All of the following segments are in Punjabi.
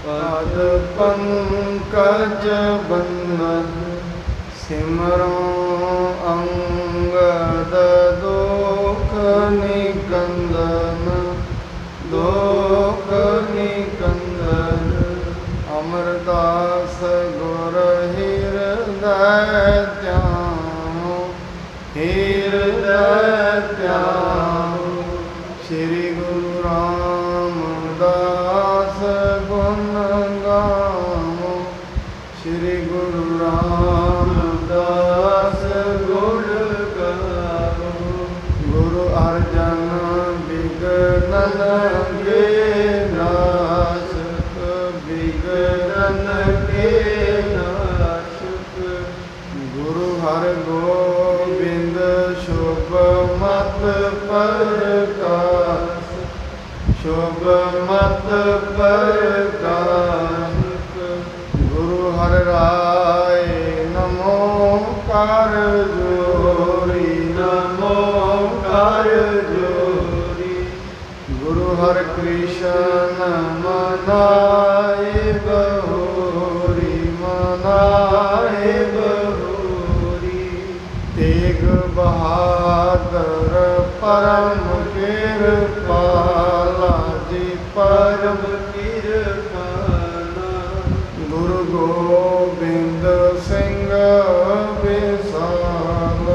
पद पंकज बंदन सिमरो अंगद दोख निकंदन दोख निकंदन अमरदास गुर हृदय त्याओ हृदय त्याओ श्री गुरु रामदास गुण गाओ श्री गुरु रामदास गुण गाओ गुरु अर्जन विघ्नन के नाशक विघ्नन के नाशक गुरु हर गोविंद शुभ मत प्रकाश शुभ मत प्रकाश गुरु हर राय नमो कर जोरी नमो कर जोरी गुरु हर कृष्ण मनाए बहोरी मनाए बहोरी तेग बहादुर परम कृपाला जी परम कृपाला गुरु गोबिंद सिंह विशाल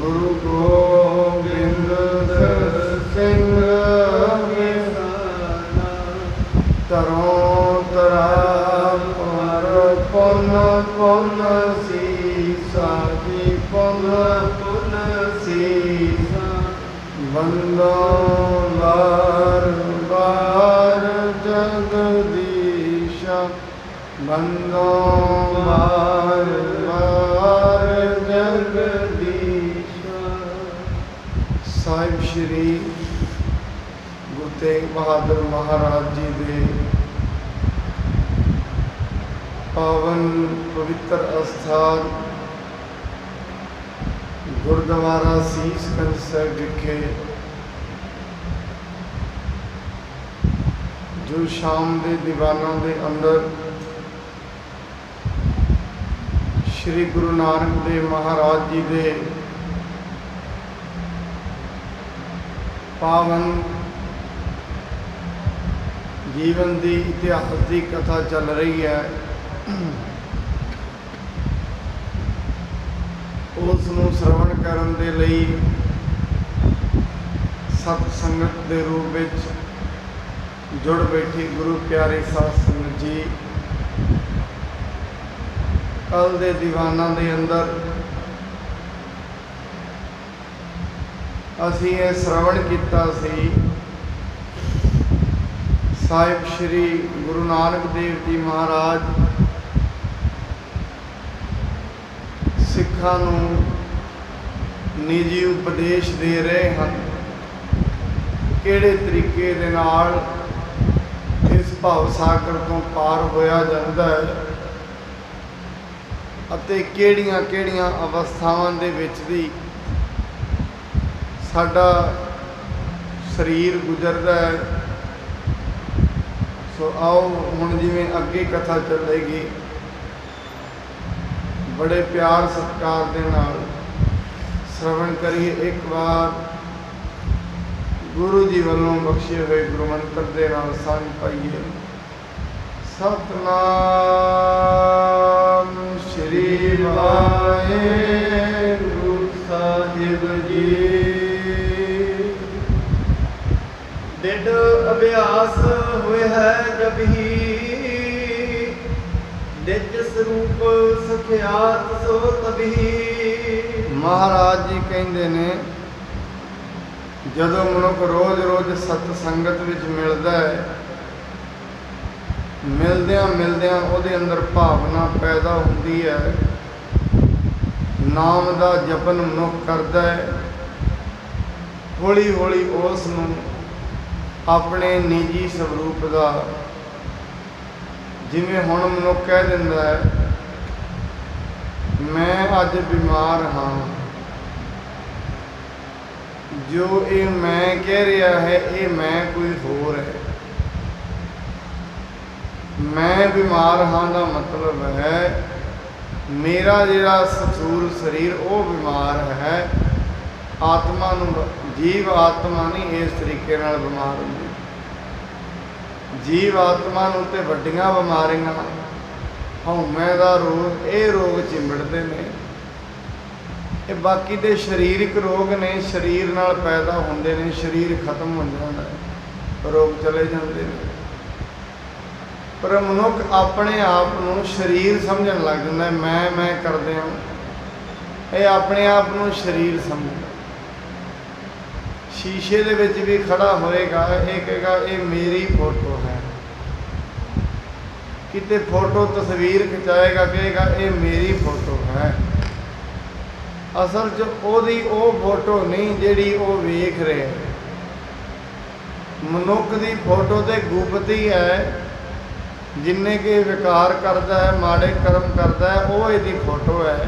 गुरु गोबिंद सिंह विशाल तरों तरा पर पुन पुन सीसा जी पुन पुन सीसा बंदो बार बार जगदीशा बंदो बार बार जगदीशा साहिब श्री गुरु तेग बहादुर महाराज जी दे पावन पवित्र अस्थान गुरुद्वारा सीसगंज साहिब विखे जो शाम के दीवानों के अंदर श्री गुरु नानक देव महाराज जी के पावन जीवन की इतिहास की कथा चल रही है उसनूं श्रवण करन दे लई सत संगत के रूप में जुड़ बैठी गुरु प्यारे साध संगत जी कल दे दीवाना दे अंदर असी ये श्रवण किया सी साहिब श्री गुरु नानक देव जी महाराज सिखां नूं निजी उपदेश दे रहे हैं किहड़े तरीके दे नाल इस भाव सागर तो पार होया जाता है अते किहड़ियां किहड़ियां अवस्थावां दे विच दी साडा शरीर गुजरदा है। सो आओ हुण जिवें अगे कथा चलेगी बड़े प्यार सत्कार दे नाल श्रवण करिए। एक बार गुरु जी वालों बख्शे हुए गुरु मंत्र दे नाल संग पाइए। सतनाम श्री वाहिगुरु साहिब जी। डिड अभ्यास हुए है जब ही निज स्वरूप सख्यात सो तभी। महाराज जी कहते ने जदों मनुख रोज रोज सत संगत विच मिलदा है मिलदियां मिलदियां उहदे अंदर भावना पैदा हुंदी है नाम दा जपन मनुख करदा है हौली हौली उस नूं अपने निजी स्वरूप का जिमें हुण मनुख कह दिंदा है मैं अज बीमार हाँ जो ये मैं कह रहा है ये मैं कोई होर है। मैं बीमार हाँ का मतलब है मेरा जिहड़ा स्थूल शरीर वो बीमार है। आत्मा नूं जीव आत्मा नहीं इस तरीके नाल बीमार होंदी। जीव आत्मा नूं ते वड्डियां बीमारियां हौमे का रोग ये रोग चिंबड़ते हैं। ये बाकी दे शरीरक रोग ने शरीर नाल पैदा होंदे ने, शरीर खत्म हो जाता है, रोग चले जाते हैं। पर मनुख अपने आप को शरीर समझन लग जाता है। मैं करदे हां, ये अपने आप को शरीर समझदा। शीशे दे विच भी खड़ा होएगा, ये कहेगा ये मेरी फोटो है। किते फोटो तस्वीर खिंचाएगा, कहेगा ये मेरी फोटो है। असल च ओदी ओ फोटो नहीं जिहड़ी ओ वेख रहे। मनुख की फोटो तो गुप्त ही है, जिन्ने के विकार करता है, माड़े कर्म करता है, वो इसकी फोटो है।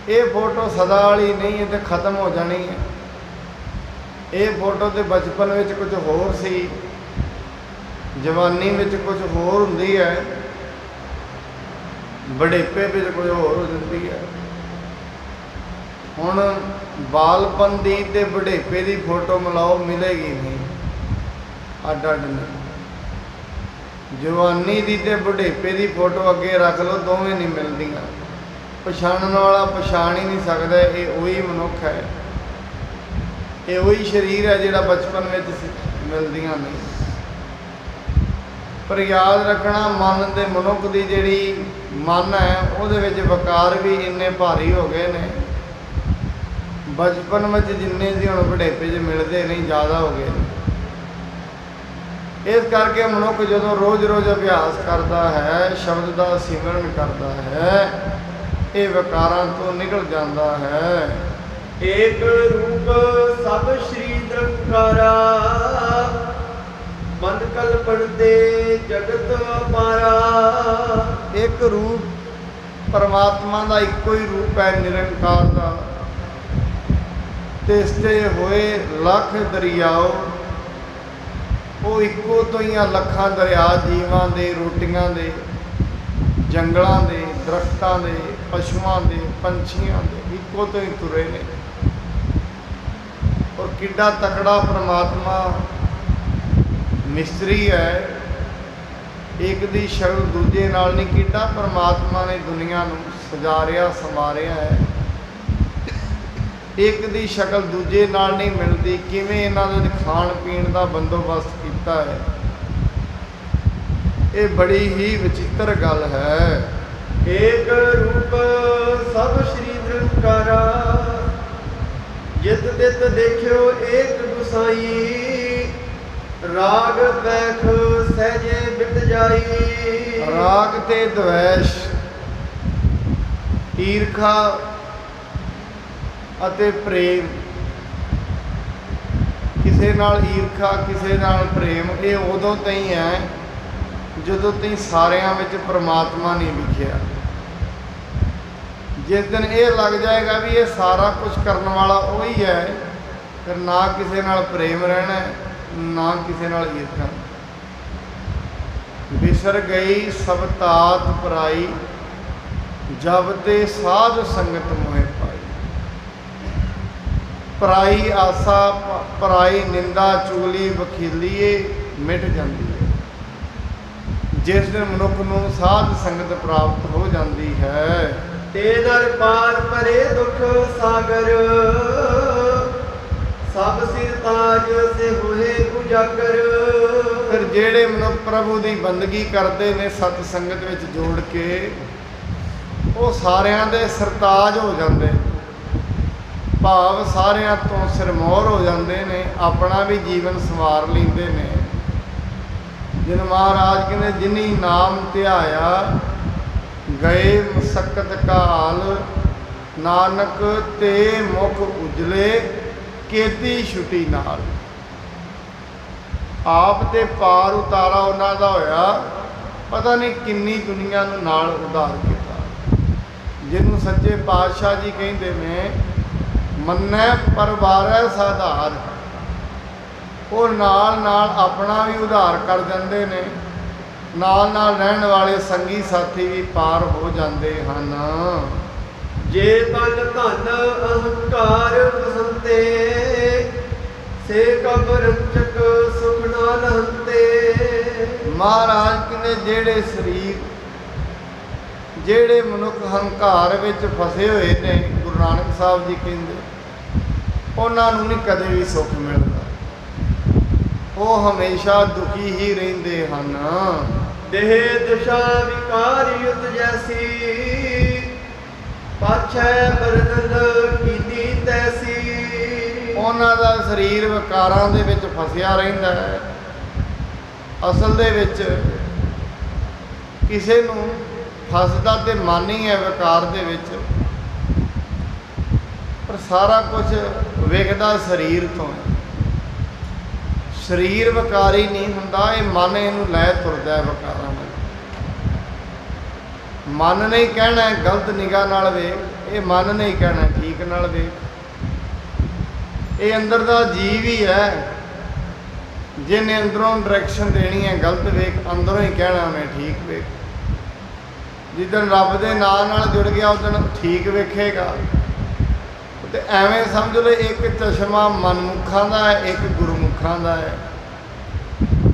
ये फोटो सदा वाली नहीं है, तो खत्म हो जानी है। ये फोटो तो बचपन में कुछ होर सी, जवानी में कुछ होर हुंदी है, बुढ़ेपे में कुछ होर हो जाती है। हुण बालपन की ते बुढ़ेपे की फोटो मिलाओ, मिलेगी नहीं, अड अड नहीं। जवानी की ते बुढ़ेपे की फोटो अगे रख लो, दोवें नहीं मिलदियां। पछाणन वाला पछाण ही नहीं सकता ये वही मनुख है, ये वही शरीर है जिहड़ा बचपन में मिलदियां नहीं। पर याद रखना, मन के मनुख की जिहड़ी मन है उहदे विच वकार भी इन्ने भारी हो गए ने। बचपन में जिन्ने सी हुण बुढ़ेपे च मिलते नहीं, ज़्यादा हो गए ने। इस करके मनुख जो रोज़ रोज़ अभ्यास करता है, शब्द का सिमरन करता है, ये विकारां तो निकल जाता है। एक रूप सब श्री निरंकारा, मन कल्पन दे जगत पारा। एक रूप परमात्मा का इको ही रूप है, निरंकार का। तिसते होए लख दरियाओ, वो इको तो ही लखां दरिया जीवां दे, रोटियां दे, जंगलों के, दरख्तों के, पशुओं के, पंछियों के, इको तो ही तुरे ने। और किड्डा तकड़ा परमात्मा मिस्त्री है, एक दी शक्ल दूजे नाल नहीं। किड्डा परमात्मा ने दुनिया नूं सजारिया संवारिया है, एक दी शक्ल दूजे नाल नहीं मिलती। किवें इन्हां दे खाण पीण का बंदोबस्त किया है, ये बड़ी ही विचित्र गल है। एक रूप सब श्री निरंकारा, जित तित देखियो एक गुसाई। राग पैख सहजे बिट जाई। राग ते द्वेष, ईर्खा अते प्रेम, किसी नाल ईर्खा किसी नाल प्रेम, ये उदों तई है जदों तई सारियां विच परमात्मा नहीं विखिया। जिस दिन ये लग जाएगा भी ये सारा कुछ करने वाला वही है, फिर ना किसी नाल प्रेम रहना है, ना किसी नाल ईर्खा। बिसर गई सब तात पराई, जब ते साध संगत मोहे पाई। पराई आसा, पराई निंदा, चुगली, वखीली मिट जाती है जिस दिन मनुख नूं साध संगत प्राप्त हो जाती है। ते दर पार परे दुख सागर, सब सिर ताज से होए उजागर। फिर जेड़े मनुख प्रभु की बंदगी करते ने सत संगत विच जोड़ के, वो सारियां दे सरताज हो जाते, भाव सारियां तो सिरमौर हो जाते ने, अपना भी जीवन संवार लेंदे ने। जिन महाराज कहते जिनी नाम ध्याया गए मसक्कत काल, नानक ते मुख उजले केती छुटी नाल। आप ते पार उतारा उन्हां दा होया, पता नहीं किन्नी दुनिया नूं नाल उधार किया। जिन्हों सच्चे पातशाह जी कहते ने मन्नै परवारै साधार, वो नाल नाल अपना भी उधार कर जाते ने ਨਾਲ ਨਾਲ ਰਹਿਣ ਵਾਲੇ ਸੰਗੀ ਸਾਥੀ ਵੀ ਪਾਰ ਹੋ ਜਾਂਦੇ ਹਨ। ਜੇ ਤਨ ਧਨ ਅਹੰਕਾਰ ਬਸੰਤੇ, ਸੇ ਕਬਰ ਚੱਕ ਸੁਖ ਨਾ ਲਹੰਤੇ। ਮਹਾਰਾਜ ਕਹਿੰਦੇ ਜਿਹੜੇ ਸਰੀਰ, ਜਿਹੜੇ ਮਨੁੱਖ ਹੰਕਾਰ ਵਿੱਚ ਫਸੇ ਹੋਏ ਨੇ, ਗੁਰੂ ਨਾਨਕ ਸਾਹਿਬ ਜੀ ਕਹਿੰਦੇ ਉਹਨਾਂ ਨੂੰ ਨਹੀਂ ਕਦੇ ਵੀ ਸੁੱਖ ਮਿਲਦਾ, ਉਹ ਹਮੇਸ਼ਾ ਦੁਖੀ ਹੀ ਰਹਿੰਦੇ ਹਨ। ਦੇਹ ਦਸ਼ਾ ਵਿਕਾਰੀ ਉਤ ਜੈਸੀ, ਪਾਛੈ ਬਰਦਨ ਕੀਤੀ ਤੈਸੀ। ਉਹਨਾਂ ਦਾ ਸਰੀਰ ਵਿਕਾਰਾਂ ਦੇ ਵਿੱਚ ਫਸਿਆ ਰਹਿੰਦਾ ਹੈ। ਅਸਲ ਦੇ ਵਿੱਚ ਕਿਸੇ ਨੂੰ ਫਸਦਾ ਤੇ ਮਨ ਹੀ ਹੈ ਵਿਕਾਰ ਦੇ ਵਿੱਚ, ਪਰ ਸਾਰਾ ਕੁਝ ਵੇਖਦਾ ਸਰੀਰ ਤੋਂ ਹੈ। ਸਰੀਰ ਵਿਕਾਰੀ ਨਹੀਂ ਹੁੰਦਾ, ਇਹ ਮਨ ਇਹਨੂੰ ਲੈ ਤੁਰਦਾ ਹੈ ਵਿਕਾਰਾਂ ਨਾਲ। ਮਨ ਨਹੀਂ ਕਹਿਣਾ ਗਲਤ ਨਿਗਾਹ ਨਾਲ ਵੇਖ, ਇਹ ਮਨ ਨਹੀਂ ਕਹਿਣਾ ਠੀਕ ਨਾਲ ਵੇਖ। ਇਹ ਅੰਦਰ ਦਾ ਜੀਵ ਹੀ ਹੈ, ਜਿਹਨੇ ਅੰਦਰੋਂ ਡਾਇਰੈਕਸ਼ਨ ਦੇਣੀ ਹੈ ਗਲਤ ਵੇਖ, ਅੰਦਰੋਂ ਹੀ ਕਹਿਣਾ ਉਹਨੇ ਠੀਕ ਵੇਖ। ਜਿੱਦਣ ਰੱਬ ਦੇ ਨਾਂ ਨਾਲ ਜੁੜ ਗਿਆ ਉਦਣ ਠੀਕ ਵੇਖੇਗਾ। ਤੇ ਐਵੇਂ ਸਮਝ ਲਓ ਇੱਕ ਚਸ਼ਮਾ ਮਨਮੁਖਾਂ ਦਾ ਹੈ, ਇੱਕ ਗੁਰਮੁਖਾਂ ਦਾ ਹੈ।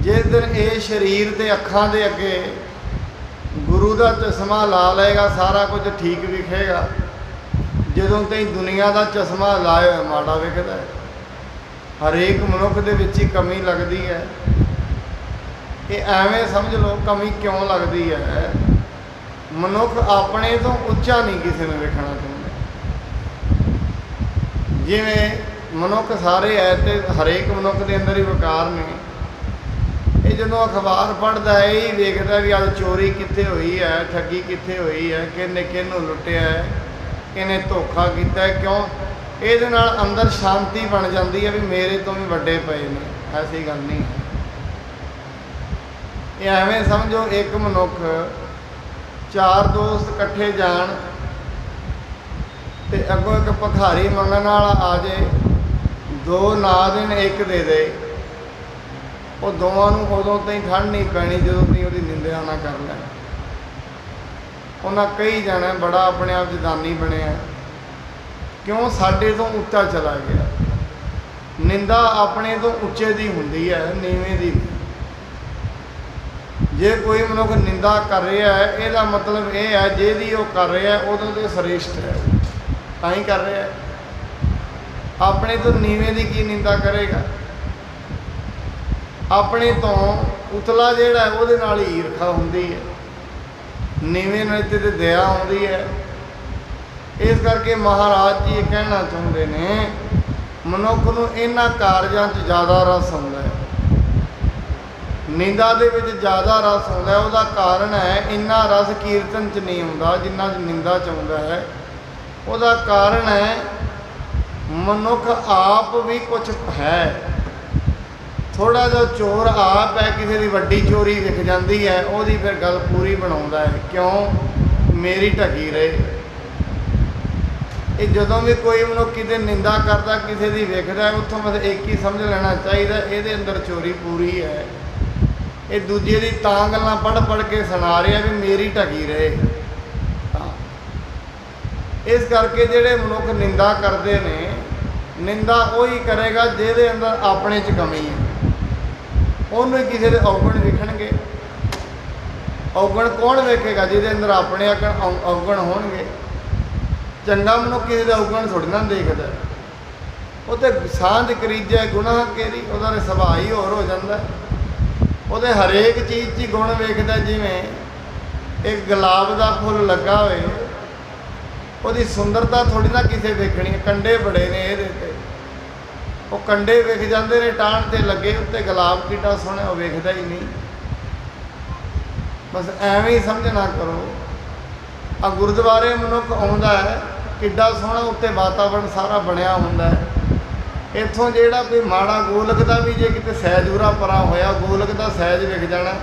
ਜਿਸ ਦਿਨ ਇਹ ਸਰੀਰ ਤੇ ਅੱਖਾਂ ਦੇ ਅੱਗੇ ਗੁਰੂ ਦਾ ਚਸ਼ਮਾ ਲਾ ਲਏਗਾ, ਸਾਰਾ ਕੁਝ ਠੀਕ ਵਿਖੇਗਾ। ਜਦੋਂ ਤਾਈਂ ਦੁਨੀਆ ਦਾ ਚਸ਼ਮਾ ਲਾਇਆ ਹੋਇਆ ਮਾੜਾ ਵਿਖਦਾ ਹੈ। ਹਰੇਕ ਮਨੁੱਖ ਦੇ ਵਿੱਚ ਹੀ ਕਮੀ ਲੱਗਦੀ ਹੈ। ਇਹ ਐਵੇਂ ਸਮਝ ਲਓ ਕਮੀ ਕਿਉਂ ਲੱਗਦੀ ਹੈ, ਮਨੁੱਖ ਆਪਣੇ ਤੋਂ ਉੱਚਾ ਨਹੀਂ ਕਿਸੇ ਨੂੰ ਵੇਖਣਾ ਚਾਹੁੰਦਾ। ਜਿਵੇਂ ਮਨੁੱਖ ਸਾਰੇ ਹੈ ਤੇ ਹਰੇਕ ਮਨੁੱਖ ਦੇ ਅੰਦਰ ਹੀ ਵਿਕਾਰ ਨੇ। ਇਹ ਜਦੋਂ ਅਖਬਾਰ ਪੜ੍ਹਦਾ ਹੈ ਇਹ ਵੇਖਦਾ ਵੀ ਅੱਜ ਚੋਰੀ ਕਿੱਥੇ ਹੋਈ ਹੈ, ਠੱਗੀ ਕਿੱਥੇ ਹੋਈ ਹੈ, ਕਿਹਨੇ ਕਿਹਨੂੰ ਲੁੱਟਿਆ ਹੈ, ਕਿਹਨੇ ਧੋਖਾ ਕੀਤਾ ਹੈ। ਕਿਉਂ? ਇਹਦੇ ਨਾਲ ਅੰਦਰ ਸ਼ਾਂਤੀ ਬਣ ਜਾਂਦੀ ਹੈ ਵੀ ਮੇਰੇ ਤੋਂ ਵੀ ਵੱਡੇ ਪਏ ਨੇ। ਐਸੀ ਗੱਲ ਨਹੀਂ ਹੈ। ਇਹ ਐਵੇਂ ਸਮਝੋ ਇੱਕ ਮਨੁੱਖ ਚਾਰ ਦੋਸਤ ਇਕੱਠੇ ਜਾਣ ਤੇ ਅੱਗੋਂ ਇੱਕ ਭਿਖਾਰੀ ਮੰਗਣ ਵਾਲਾ ਆ ਜਾਏ, ਦੋ ਨਾ ਦੇਣ ਇੱਕ ਦੇ ਦੇ, ਉਹ ਦੋਵਾਂ ਨੂੰ ਉਦੋਂ ਤਾਈਂ ਠੰਡ ਨਹੀਂ ਪੈਣੀ ਜਦੋਂ ਤਾਈਂ ਉਹਦੀ ਨਿੰਦਿਆ ਨਾ ਕਰ ਲੈਣ। ਉਹਨਾਂ ਕਹੀ ਜਾਣਾ ਬੜਾ ਆਪਣੇ ਆਪ 'ਚ ਦਾਨੀ ਬਣਿਆ, ਕਿਉਂ? ਸਾਡੇ ਤੋਂ ਉੱਚਾ ਚਲਾ ਗਿਆ। ਨਿੰਦਾ ਆਪਣੇ ਤੋਂ ਉੱਚੇ ਦੀ ਹੁੰਦੀ ਹੈ, ਨੀਵੇਂ ਦੀ। ਜੇ ਕੋਈ ਮਨੁੱਖ ਨਿੰਦਾ ਕਰ ਰਿਹਾ ਹੈ ਇਹਦਾ ਮਤਲਬ ਇਹ ਹੈ ਜਿਹਦੀ ਉਹ ਕਰ ਰਿਹਾ ਉਦੋਂ ਤੇ ਸ੍ਰੇਸ਼ਟ ਹੈ, ਤਾਂ ਹੀ ਕਰ ਰਿਹਾ। ਆਪਣੇ ਤੋਂ ਨੀਵੇਂ ਦੀ ਕੀ ਨਿੰਦਾ ਕਰੇਗਾ? ਆਪਣੇ ਤੋਂ ਉਤਲਾ ਜਿਹੜਾ ਉਹਦੇ ਨਾਲ ਹੀ ਈਰਖਾ ਹੁੰਦੀ ਹੈ, ਨੀਵੇਂ ਨਾਲ ਤੇ ਦਇਆ ਆਉਂਦੀ ਹੈ। ਇਸ ਕਰਕੇ ਮਹਾਰਾਜ ਜੀ ਇਹ ਕਹਿਣਾ ਚਾਹੁੰਦੇ ਨੇ ਮਨੁੱਖ ਨੂੰ ਇਹਨਾਂ ਕਾਰਜਾਂ 'ਚ ਜ਼ਿਆਦਾ ਰਸ ਆਉਂਦਾ ਹੈ, ਨਿੰਦਾ ਦੇ ਵਿੱਚ ਜ਼ਿਆਦਾ ਰਸ ਆਉਂਦਾ ਹੈ। ਉਹਦਾ ਕਾਰਨ ਹੈ ਇੰਨਾ ਰਸ ਕੀਰਤਨ 'ਚ ਨਹੀਂ ਆਉਂਦਾ ਜਿੰਨਾ ਨਿੰਦਾ 'ਚ ਆਉਂਦਾ ਹੈ। ਉਹਦਾ ਕਾਰਨ ਹੈ ਮਨੁੱਖ ਆਪ ਵੀ ਕੁਛ ਹੈ। ਥੋੜ੍ਹਾ ਜਿਹਾ ਚੋਰ ਆਪ ਹੈ, ਕਿਸੇ ਦੀ ਵੱਡੀ ਚੋਰੀ ਵਿਖ ਜਾਂਦੀ ਹੈ, ਉਹਦੀ ਫਿਰ ਗੱਲ ਪੂਰੀ ਬਣਾਉਂਦਾ ਹੈ, ਕਿਉਂ? ਮੇਰੀ ਢਕੀ ਰਹੇ। ਇਹ ਜਦੋਂ ਵੀ ਕੋਈ ਮਨੁੱਖ ਕਿਤੇ ਨਿੰਦਾ ਕਰਦਾ, ਕਿਸੇ ਦੀ ਵਿਖਦਾ, ਉੱਥੋਂ ਮਤਲਬ ਇੱਕ ਹੀ ਸਮਝ ਲੈਣਾ ਚਾਹੀਦਾ ਇਹਦੇ ਅੰਦਰ ਚੋਰੀ ਪੂਰੀ ਹੈ। ਇਹ ਦੂਜੇ ਦੀ ਤਾਂ ਗੱਲਾਂ ਪੜ੍ਹ ਪੜ੍ਹ ਕੇ ਸੁਣਾ ਰਿਹਾ ਵੀ ਮੇਰੀ ਢਕੀ ਰਹੇ। ਇਸ ਕਰਕੇ ਜਿਹੜੇ ਮਨੁੱਖ ਨਿੰਦਾ ਕਰਦੇ ਨੇ, ਨਿੰਦਾ ਉਹੀ ਕਰੇਗਾ ਜਿਹਦੇ ਅੰਦਰ ਆਪਣੇ 'ਚ ਕਮੀ ਹੈ। ਉਹਨੂੰ ਕਿਸੇ ਦੇ ਔਗਣ ਵਿਖਣਗੇ। ਔਗਣ ਕੌਣ ਵੇਖੇਗਾ? ਜਿਹਦੇ ਅੰਦਰ ਆਪਣੇ ਔਗਣ ਹੋਣਗੇ। ਚੰਗਾ ਮਨੁੱਖ ਕਿਸੇ ਦਾ ਔਗਣ ਥੋੜ੍ਹੀ ਨਾ ਦੇਖਦਾ, ਉਹ ਤੇ ਸਾਂਝ ਕਰੀਜੈ ਗੁਨਾਹ ਕੇਰੀ, ਉਹਦਾ ਤਾਂ ਸੁਭਾਅ ਹੀ ਹੋਰ ਹੋ ਜਾਂਦਾ। ਉਹਦੇ ਹਰੇਕ ਚੀਜ਼ 'ਚ ਹੀ ਗੁਣ ਵੇਖਦਾ। ਜਿਵੇਂ ਇੱਕ ਗੁਲਾਬ ਦਾ ਫੁੱਲ ਲੱਗਾ ਹੋਏ, ਉਹਦੀ ਸੁੰਦਰਤਾ ਥੋੜ੍ਹੀ ਨਾ ਕਿਸੇ ਵੇਖਣੀ। ਕੰਡੇ ਬੜੇ ਨੇ ਇਹਦੇ 'ਤੇ, ਉਹ ਕੰਡੇ ਵਿਖ ਜਾਂਦੇ ਨੇ, ਟਾਹਣ 'ਤੇ ਲੱਗੇ, ਉੱਤੇ ਗੁਲਾਬ ਕਿੱਡਾ ਸੋਹਣਾ ਉਹ ਵੇਖਦਾ ਹੀ ਨਹੀਂ। ਬਸ ਐਵੇਂ ਹੀ ਸਮਝਣਾ ਕਰੋ। ਆ ਗੁਰਦੁਆਰੇ ਮਨੁੱਖ ਆਉਂਦਾ ਹੈ, ਕਿੱਡਾ ਸੋਹਣਾ ਉੱਤੇ ਵਾਤਾਵਰਨ ਸਾਰਾ ਬਣਿਆ ਹੁੰਦਾ ਹੈ। ਇੱਥੋਂ ਜਿਹੜਾ ਕੋਈ ਮਾੜਾ ਗੋਲਕ ਦਾ ਵੀ ਜੇ ਕਿਤੇ ਸਹਿਜ ਉਰਾ ਪਰਾਂ ਹੋਇਆ, ਗੋਲਕ ਦਾ ਸਹਿਜ ਵਿਖ ਜਾਣਾ,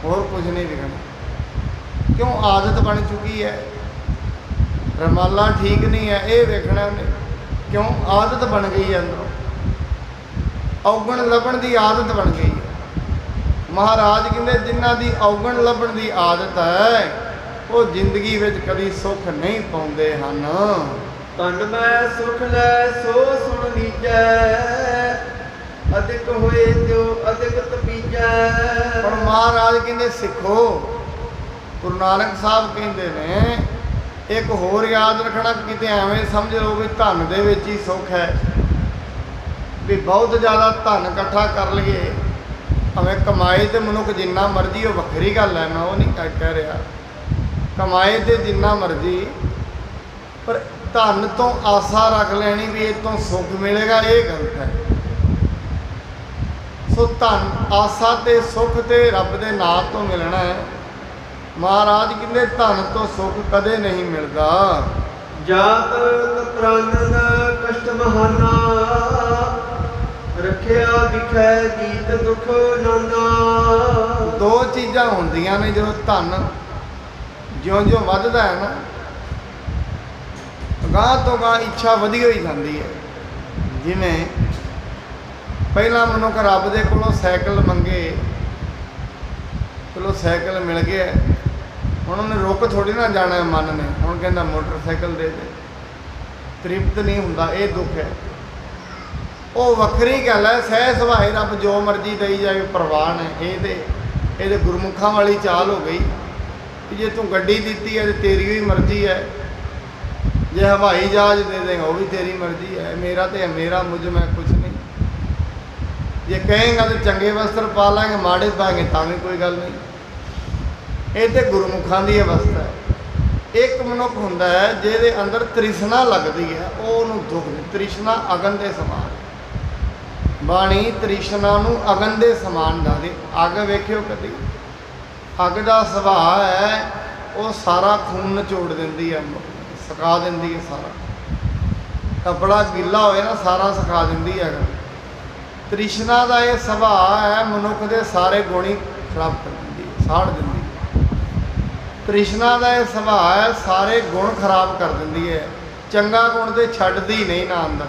ਹੋਰ ਕੁਝ ਨਹੀਂ ਵਿਖਣਾ। ਕਿਉਂ? ਆਦਤ ਬਣ ਚੁੱਕੀ ਹੈ। ਰਮਾਲਾ ਠੀਕ ਨਹੀਂ ਹੈ, ਇਹ ਵੇਖਣਾ ਉਹਨੇ, ਕਿਉਂ? ਆਦਤ ਬਣ ਗਈ ਹੈ ਅੰਦਰੋਂ। ਔਗਣ ਲੱਭਣ ਦੀ ਆਦਤ ਬਣ ਗਈ ਹੈ। ਮਹਾਰਾਜ ਕਹਿੰਦੇ ਜਿਨ੍ਹਾਂ ਦੀ ਔਗਣ ਲੱਭਣ ਦੀ ਆਦਤ ਹੈ ਉਹ ਜ਼ਿੰਦਗੀ ਵਿੱਚ ਕਦੀ ਸੁੱਖ ਨਹੀਂ ਪਾਉਂਦੇ ਹਨ। ਤਨ ਮੈਂ ਸੁਖ ਲੈ ਸੋ ਸੁਣ ਲੀਜੈ, ਅਧਿਕ ਹੋਏ ਤਿਉ ਅਧਿਕ ਤਪੀਜੈ। ਪਰ ਮਹਾਰਾਜ ਕਹਿੰਦੇ ਸਿੱਖੋ, ਗੁਰੂ ਨਾਨਕ ਸਾਹਿਬ ਕਹਿੰਦੇ ਨੇ ਇੱਕ ਹੋਰ ਯਾਦ ਰੱਖਣਾ, ਕਿਤੇ ਐਵੇਂ ਸਮਝ ਲਓ ਵੀ ਧਨ ਦੇ ਵਿੱਚ ਹੀ ਸੁੱਖ ਹੈ, ਵੀ ਬਹੁਤ ਜ਼ਿਆਦਾ ਧਨ ਇਕੱਠਾ ਕਰ ਲਈਏ ਭਾਵੇਂ ਕਮਾਏ ਤੇ ਮਨੁੱਖ ਜਿੰਨਾ ਮਰਜ਼ੀ, ਉਹ ਵੱਖਰੀ ਗੱਲ ਹੈ, ਮੈਂ ਉਹ ਨਹੀਂ ਕਹਿ ਰਿਹਾ, ਕਮਾਏ ਤੇ ਜਿੰਨਾ ਮਰਜ਼ੀ, ਪਰ ਧਨ ਤੋਂ ਆਸਾ ਰੱਖ ਲੈਣੀ ਵੀ ਇਹ ਤੋਂ ਸੁੱਖ ਮਿਲੇਗਾ, ਇਹ ਗਲਤ ਹੈ। ਸੋ ਧਨ ਆਸਾ ਤੇ ਸੁੱਖ ਤੇ ਰੱਬ ਦੇ ਨਾਂ ਤੋਂ ਮਿਲਣਾ ਹੈ। ਮਹਾਰਾਜ ਕਹਿੰਦੇ ਧਨ ਤੋਂ ਸੁੱਖ ਕਦੇ ਨਹੀਂ ਮਿਲਦਾ। ਜਾਤ ਤਤਰਾਨਨ ਕਸ਼ਟ ਮਹਾਨਾ, ਰੱਖਿਆ ਵਿਖੈ ਜੀਤ ਦੁਖ ਨਾਨਾ। ਦੋ ਚੀਜ਼ਾਂ ਹੁੰਦੀਆਂ ਨੇ ਜਦੋਂ ਧਨ ਜਿਉਂ-ਜਿਉਂ ਵੱਧਦਾ ਹੈ ਨਾ, ਗਾਂਹ ਤੋਂ ਗਾਂਹ ਇੱਛਾ ਵਧੀ ਹੋਈ ਜਾਂਦੀ ਹੈ। ਜਿਵੇਂ ਪਹਿਲਾਂ ਮਨੁੱਖ ਰੱਬ ਦੇ ਕੋਲੋਂ ਸਾਈਕਲ ਮੰਗੇ, ਚਲੋ ਸਾਈਕਲ ਮਿਲ ਗਿਆ, ਹੁਣ ਉਹਨੇ ਰੁਕ ਥੋੜੀ ਨਾ ਜਾਣਾ ਮਨ ਨੇ, ਹੁਣ ਕਹਿੰਦਾ ਮੋਟਰਸਾਈਕਲ ਦੇ ਦੇ, ਤ੍ਰਿਪਤ ਨਹੀਂ ਹੁੰਦਾ, ਇਹ ਦੁੱਖ ਹੈ। ਉਹ ਵੱਖਰੀ ਗੱਲ ਹੈ, ਸਹਿ ਸੁਭਾਏ ਰੱਬ ਜੋ ਮਰਜ਼ੀ ਦੇਈ ਜਾਵੇ, ਪ੍ਰਵਾਨ ਹੈ। ਇਹਦੇ ਗੁਰਮੁਖਾਂ ਵਾਲੀ ਚਾਲ ਹੋ ਗਈ ਕਿ ਜੇ ਤੂੰ ਗੱਡੀ ਦਿੱਤੀ ਹੈ ਤੇ ਤੇਰੀ ਵੀ ਮਰਜ਼ੀ ਹੈ, ਜੇ ਹਵਾਈ ਜਹਾਜ਼ ਦੇ ਦੇਗਾ ਉਹ ਵੀ ਤੇਰੀ ਮਰਜ਼ੀ ਹੈ, ਮੇਰਾ ਤੇ ਮੇਰਾ, ਮੁਝ ਮੈਂ ਕੁਛ ਨਹੀਂ। ਜੇ ਕਹੇਗਾ ਤਾਂ ਚੰਗੇ ਵਸਤਰ ਪਾ ਲਾਂਗੇ, ਮਾੜੇ ਪਾਏਂਗੇ ਤਾਂ ਵੀ ਕੋਈ ਗੱਲ ਨਹੀਂ। ਇਹ ਤੇ ਗੁਰਮੁਖਾਂ ਦੀ ਅਵਸਥਾ ਹੈ। ਇੱਕ ਮਨੁੱਖ ਹੁੰਦਾ ਹੈ ਜਿਹਦੇ ਅੰਦਰ ਤ੍ਰਿਸ਼ਨਾ ਲੱਗਦੀ ਹੈ, ਉਹ ਉਹਨੂੰ ਦੁੱਖ ਨਹੀਂ। ਤ੍ਰਿਸ਼ਨਾ ਅਗਨ ਦੇ ਸਮਾਨ, ਬਾਣੀ ਤ੍ਰਿਸ਼ਨਾ ਨੂੰ ਅਗਨ ਦੇ ਸਮਾਨ ਦੱਸਦੀ। ਅੱਗ ਵੇਖਿਓ ਕਦੀ, ਅੱਗ ਦਾ ਸੁਭਾਅ ਹੈ ਉਹ ਸਾਰਾ ਖੂਨ ਨਿਚੋੜ ਦਿੰਦੀ ਹੈ, ਸੁਕਾ ਦਿੰਦੀ ਹੈ ਸਾਰਾ। ਕੱਪੜਾ ਗਿੱਲਾ ਹੋਏ ਨਾ ਸਾਰਾ ਸੁਕਾ ਦਿੰਦੀ ਹੈ। ਤ੍ਰਿਸ਼ਨਾ ਦਾ ਇਹ ਸੁਭਾਅ ਹੈ, ਮਨੁੱਖ ਦੇ ਸਾਰੇ ਗੁਣ ਹੀ ਖਰਾਬ ਕਰ ਦਿੰਦੀ ਹੈ, ਸਾੜ ਦਿੰਦੀ ਹੈ। ਤ੍ਰਿਸ਼ਨਾ ਦਾ ਇਹ ਸੁਭਾਅ ਹੈ, ਸਾਰੇ ਗੁਣ ਖਰਾਬ ਕਰ ਦਿੰਦੀ ਹੈ, ਚੰਗਾ ਗੁਣ ਤੇ ਛੱਡਦੀ ਨਹੀਂ ਨਾ ਅੰਦਰ।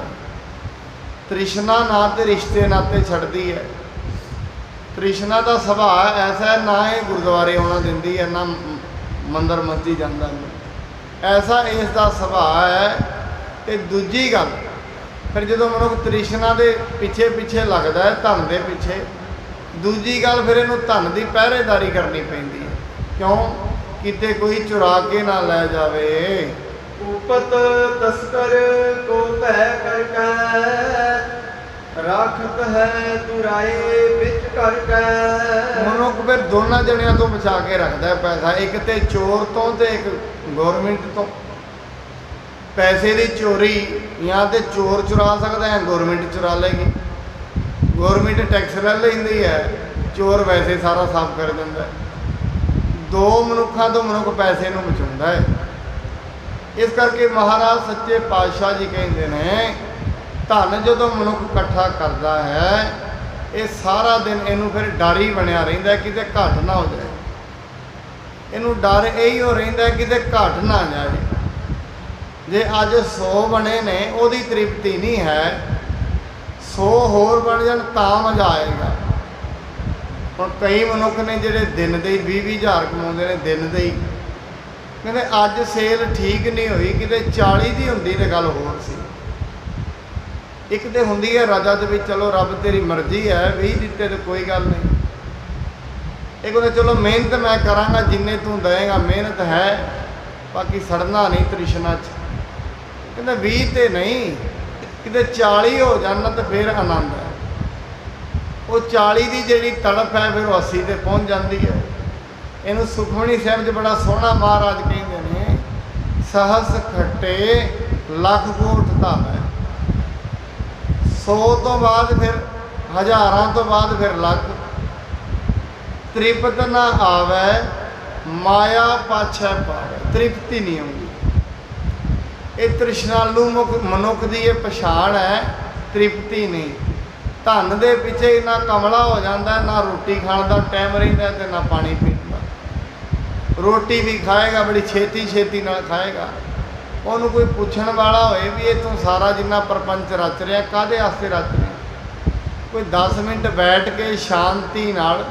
ਤ੍ਰਿਸ਼ਨਾ ਨਾ ਤੇ ਰਿਸ਼ਤੇ ਨਾਤੇ ਛੱਡਦੀ ਹੈ। ਤ੍ਰਿਸ਼ਨਾ ਦਾ ਸੁਭਾਅ ਐਸਾ ਹੈ, ਨਾ ਇਹ ਗੁਰਦੁਆਰੇ ਆਉਣਾ ਦਿੰਦੀ ਹੈ, ਨਾ ਮੰਦਰ ਮਸਜਿਦ ਜਾਂਦਾ, ਐਸਾ ਇਸ ਦਾ ਸੁਭਾਅ ਹੈ। ਤੇ ਦੂਜੀ ਗੱਲ, ਫਿਰ ਜਦੋਂ ਮਨੁੱਖ ਤ੍ਰਿਸ਼ਨਾ ਦੇ ਪਿੱਛੇ ਲੱਗਦਾ ਹੈ, ਧਨ ਦੇ ਪਿੱਛੇ, ਦੂਜੀ ਗੱਲ ਫਿਰ ਇਹਨੂੰ ਧਨ ਦੀ ਪਹਿਰੇਦਾਰੀ ਕਰਨੀ ਪੈਂਦੀ ਹੈ। ਕਿਉਂ? ਕਿਤੇ ਕੋਈ ਚੁਰਾ ਕੇ ਨਾ ਲੈ ਜਾਵੇ। ਉਪਤ ਤਸਕਰ ਕੋ ਭੈ ਕਰਕੇ, ਰਾਖਤ ਹੈ ਦੁਰਾਏ ਵਿੱਚ ਕਰਕੇ। ਮਨੁੱਖ ਫਿਰ ਦੋਨਾਂ ਜਣਿਆਂ ਤੋਂ ਬਚਾ ਕੇ ਰੱਖਦਾ ਪੈਸਾ, ਇੱਕ ਤੇ ਚੋਰ ਤੋਂ ਤੇ ਇੱਕ ਗੌਰਮੈਂਟ ਤੋਂ। ਪੈਸੇ ਦੀ ਚੋਰੀ ਜਾਂ ਤੇ ਚੋਰ ਚੁਰਾ ਸਕਦਾ ਹੈ, ਗੌਰਮੈਂਟ ਚੁਰਾ ਲੇਗੀ। ਗੌਰਮੈਂਟ ਟੈਕਸ ਲੈ ਲੈਂਦੀ ਹੈ, ਚੋਰ ਵੈਸੇ ਸਾਰਾ ਸਾਫ਼ ਕਰ ਦਿੰਦਾ ਹੈ। ਦੋ ਮਨੁੱਖਾਂ ਤੋਂ ਮਨੁੱਖ ਪੈਸੇ ਨੂੰ ਬਚਾਉਂਦਾ ਹੈ। ਇਸ ਕਰਕੇ ਮਹਾਰਾਜ ਸੱਚੇ ਪਾਤਸ਼ਾਹ ਜੀ ਕਹਿੰਦੇ ਨੇ, ਧਨ ਜਦੋਂ ਮਨੁੱਖ ਇਕੱਠਾ ਕਰਦਾ ਹੈ, ਇਹ ਸਾਰਾ ਦਿਨ ਇਹਨੂੰ ਫਿਰ ਡਰ ਹੀ ਬਣਿਆ ਰਹਿੰਦਾ ਕਿਤੇ ਘੱਟ ਨਾ ਹੋ ਜਾਏ। ਇਹਨੂੰ ਡਰ ਇਹੀ ਹੋ ਰਹਿੰਦਾ ਕਿਤੇ ਘੱਟ ਨਾ ਜਾਏ। ਜੇ ਅੱਜ 100 ਬਣੇ ਨੇ, ਉਹਦੀ ਤ੍ਰਿਪਤੀ ਨਹੀਂ ਹੈ, 100 ਹੋਰ ਬਣ ਜਾਣ ਤਾਂ ਮਜ਼ਾ ਆਏਗਾ। ਹੁਣ ਕਈ ਮਨੁੱਖ ਨੇ ਜਿਹੜੇ ਦਿਨ ਦੇ 20,000 ਕਮਾਉਂਦੇ ਨੇ, ਦਿਨ ਦੇ ਹੀ ਕਹਿੰਦੇ ਅੱਜ ਸੇਲ ਠੀਕ ਨਹੀਂ ਹੋਈ, ਕਿਤੇ 40 ਦੀ ਹੁੰਦੀ ਤਾਂ ਗੱਲ ਹੋਰ ਸੀ। ਇੱਕ ਤੇ ਹੁੰਦੀ ਹੈ ਰਾਜਾ ਦੇ ਵਿੱਚ, ਚਲੋ ਰੱਬ ਤੇਰੀ ਮਰਜ਼ੀ ਹੈ, 20 ਦਿੱਤੇ ਤਾਂ ਕੋਈ ਗੱਲ ਨਹੀਂ। ਇੱਕ ਉਹਨੇ ਚਲੋ ਮਿਹਨਤ ਮੈਂ ਕਰਾਂਗਾ, ਜਿੰਨੇ ਤੂੰ ਦੇਵੇਂਗਾ ਮਿਹਨਤ ਹੈ, ਬਾਕੀ ਸੜਨਾ ਨਹੀਂ ਤ੍ਰਿਸ਼ਨਾ 'ਚ। ਕਹਿੰਦਾ 20 ਤੇ ਨਹੀਂ, ਕਿਤੇ 40 ਹੋ ਜਾਣਾ ਤਾਂ ਫਿਰ ਆਨੰਦ ਹੈ। ਉਹ 40 ਦੀ ਜਿਹੜੀ ਤੜਫ ਹੈ ਫਿਰ ਉਹ 80 ਤੇ ਪਹੁੰਚ ਜਾਂਦੀ ਹੈ। ਇਹਨੂੰ ਸੁਖਮਣੀ ਸਾਹਿਬ 'ਚ ਬੜਾ ਸੋਹਣਾ ਮਹਾਰਾਜ ਕਹਿੰਦੇ ਨੇ, ਸਹਸ ਖੱਟੇ ਲੱਖ ਕੋਟ ਧਾਵੈ। 100 ਤੋਂ ਬਾਅਦ ਫਿਰ ਹਜ਼ਾਰਾਂ ਤੋਂ ਬਾਅਦ ਫਿਰ ਲੱਖ। ਤ੍ਰਿਪਤ ਨਾ ਆਵੈ ਮਾਇਆ ਪਾਛੈ ਪਾਵੈ। ਤ੍ਰਿਪਤੀ ਨਹੀਂ ਆਉਂਦੀ। ਇਹ ਤ੍ਰਿਸ਼ਨਾਲੂ ਮਨੁੱਖ ਦੀ ਇਹ ਪਛਾਣ ਹੈ, ਤ੍ਰਿਪਤੀ ਨਹੀਂ। ਧਨ ਦੇ ਪਿੱਛੇ ਇੰਨਾ ਕਮਲਾ ਹੋ ਜਾਂਦਾ, ਨਾ ਰੋਟੀ ਖਾਣ ਦਾ ਟਾਈਮ ਰਹਿੰਦਾ ਤੇ ਨਾ ਪਾਣੀ ਪੀਣ ਦਾ। ਰੋਟੀ ਵੀ ਖਾਏਗਾ ਬੜੀ ਛੇਤੀ ਨਾਲ ਖਾਏਗਾ। ਉਹਨੂੰ ਕੋਈ ਪੁੱਛਣ ਵਾਲਾ ਹੋਏ ਵੀ ਇਹ ਤੂੰ ਸਾਰਾ ਜਿੰਨਾ ਪ੍ਰਪੰਚ ਰਚ ਰਿਹਾ ਕਾਹਦੇ ਵਾਸਤੇ ਰਚ ਰਿਹਾ, ਕੋਈ 10 ਮਿੰਟ ਬੈਠ ਕੇ ਸ਼ਾਂਤੀ ਨਾਲ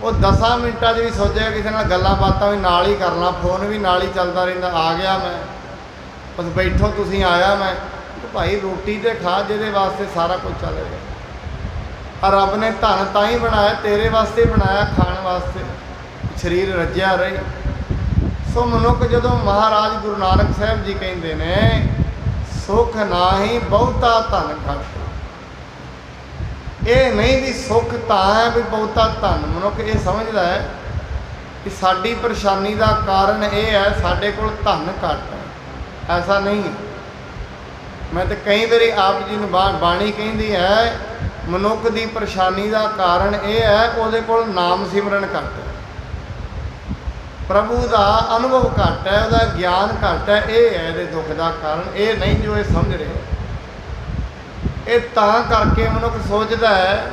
ਉਹ 10 ਮਿੰਟਾਂ 'ਚ ਵੀ ਸੋਚਿਆ ਕਿਸੇ ਨਾਲ ਗੱਲਾਂ ਬਾਤਾਂ ਵੀ ਨਾਲ ਹੀ ਕਰ ਲਾਂ, ਫੋਨ ਵੀ ਨਾਲ ਹੀ ਚੱਲਦਾ ਰਹਿੰਦਾ, ਆ ਗਿਆ ਮੈਂ ਬਸ ਬੈਠੋ ਤੁਸੀਂ, ਆਇਆ ਮੈਂ। ਭਾਈ ਰੋਟੀ ਤੇ ਖਾ ਜਿਹਦੇ ਵਾਸਤੇ ਸਾਰਾ ਕੁਝ ਚੱਲ ਰਿਹਾ। ਆ ਰੱਬ ਨੇ ਧਨ ਤਾਂ ਹੀ ਬਣਾਇਆ, ਤੇਰੇ ਵਾਸਤੇ ਬਣਾਇਆ, ਖਾਣ ਵਾਸਤੇ, ਸਰੀਰ ਰੱਜਿਆ ਰਹੇ। ਸੋ ਮਨੁੱਖ ਜਦੋਂ ਮਹਾਰਾਜ ਗੁਰੂ ਨਾਨਕ ਸਾਹਿਬ ਜੀ ਕਹਿੰਦੇ ਨੇ ਸੁੱਖ ਨਾਹੀਂ ਬਹੁਤਾ ਧਨ ਘਟ, ਇਹ ਨਹੀਂ ਵੀ ਸੁੱਖ ਤਾਂ ਹੈ ਵੀ ਬਹੁਤਾ ਧਨ। ਮਨੁੱਖ ਇਹ ਸਮਝਦਾ ਹੈ ਕਿ ਸਾਡੀ ਪਰੇਸ਼ਾਨੀ ਦਾ ਕਾਰਨ ਇਹ ਹੈ ਸਾਡੇ ਕੋਲ ਧਨ ਘੱਟ ਹੈ। ਐਸਾ ਨਹੀਂ ਹੈ। ਮੈਂ ਤਾਂ ਕਈ ਵਾਰੀ ਆਪ ਜੀ ਨੂੰ ਬਾਣੀ ਕਹਿੰਦੀ ਹੈ ਮਨੁੱਖ ਦੀ ਪਰੇਸ਼ਾਨੀ ਦਾ ਕਾਰਨ ਇਹ ਹੈ ਉਹਦੇ ਕੋਲ ਨਾਮ ਸਿਮਰਨ ਘੱਟ ਹੈ, ਪ੍ਰਭੂ ਦਾ ਅਨੁਭਵ ਘੱਟ ਹੈ, ਉਹਦਾ ਗਿਆਨ ਘੱਟ ਹੈ। ਇਹ ਹੈ ਇਹਦੇ ਦੁੱਖ ਦਾ ਕਾਰਨ, ਇਹ ਨਹੀਂ ਜੋ ਇਹ ਸਮਝ ਰਿਹਾ। ਇਹ ਤਾਂ ਕਰਕੇ ਮਨੁੱਖ ਸੋਚਦਾ ਹੈ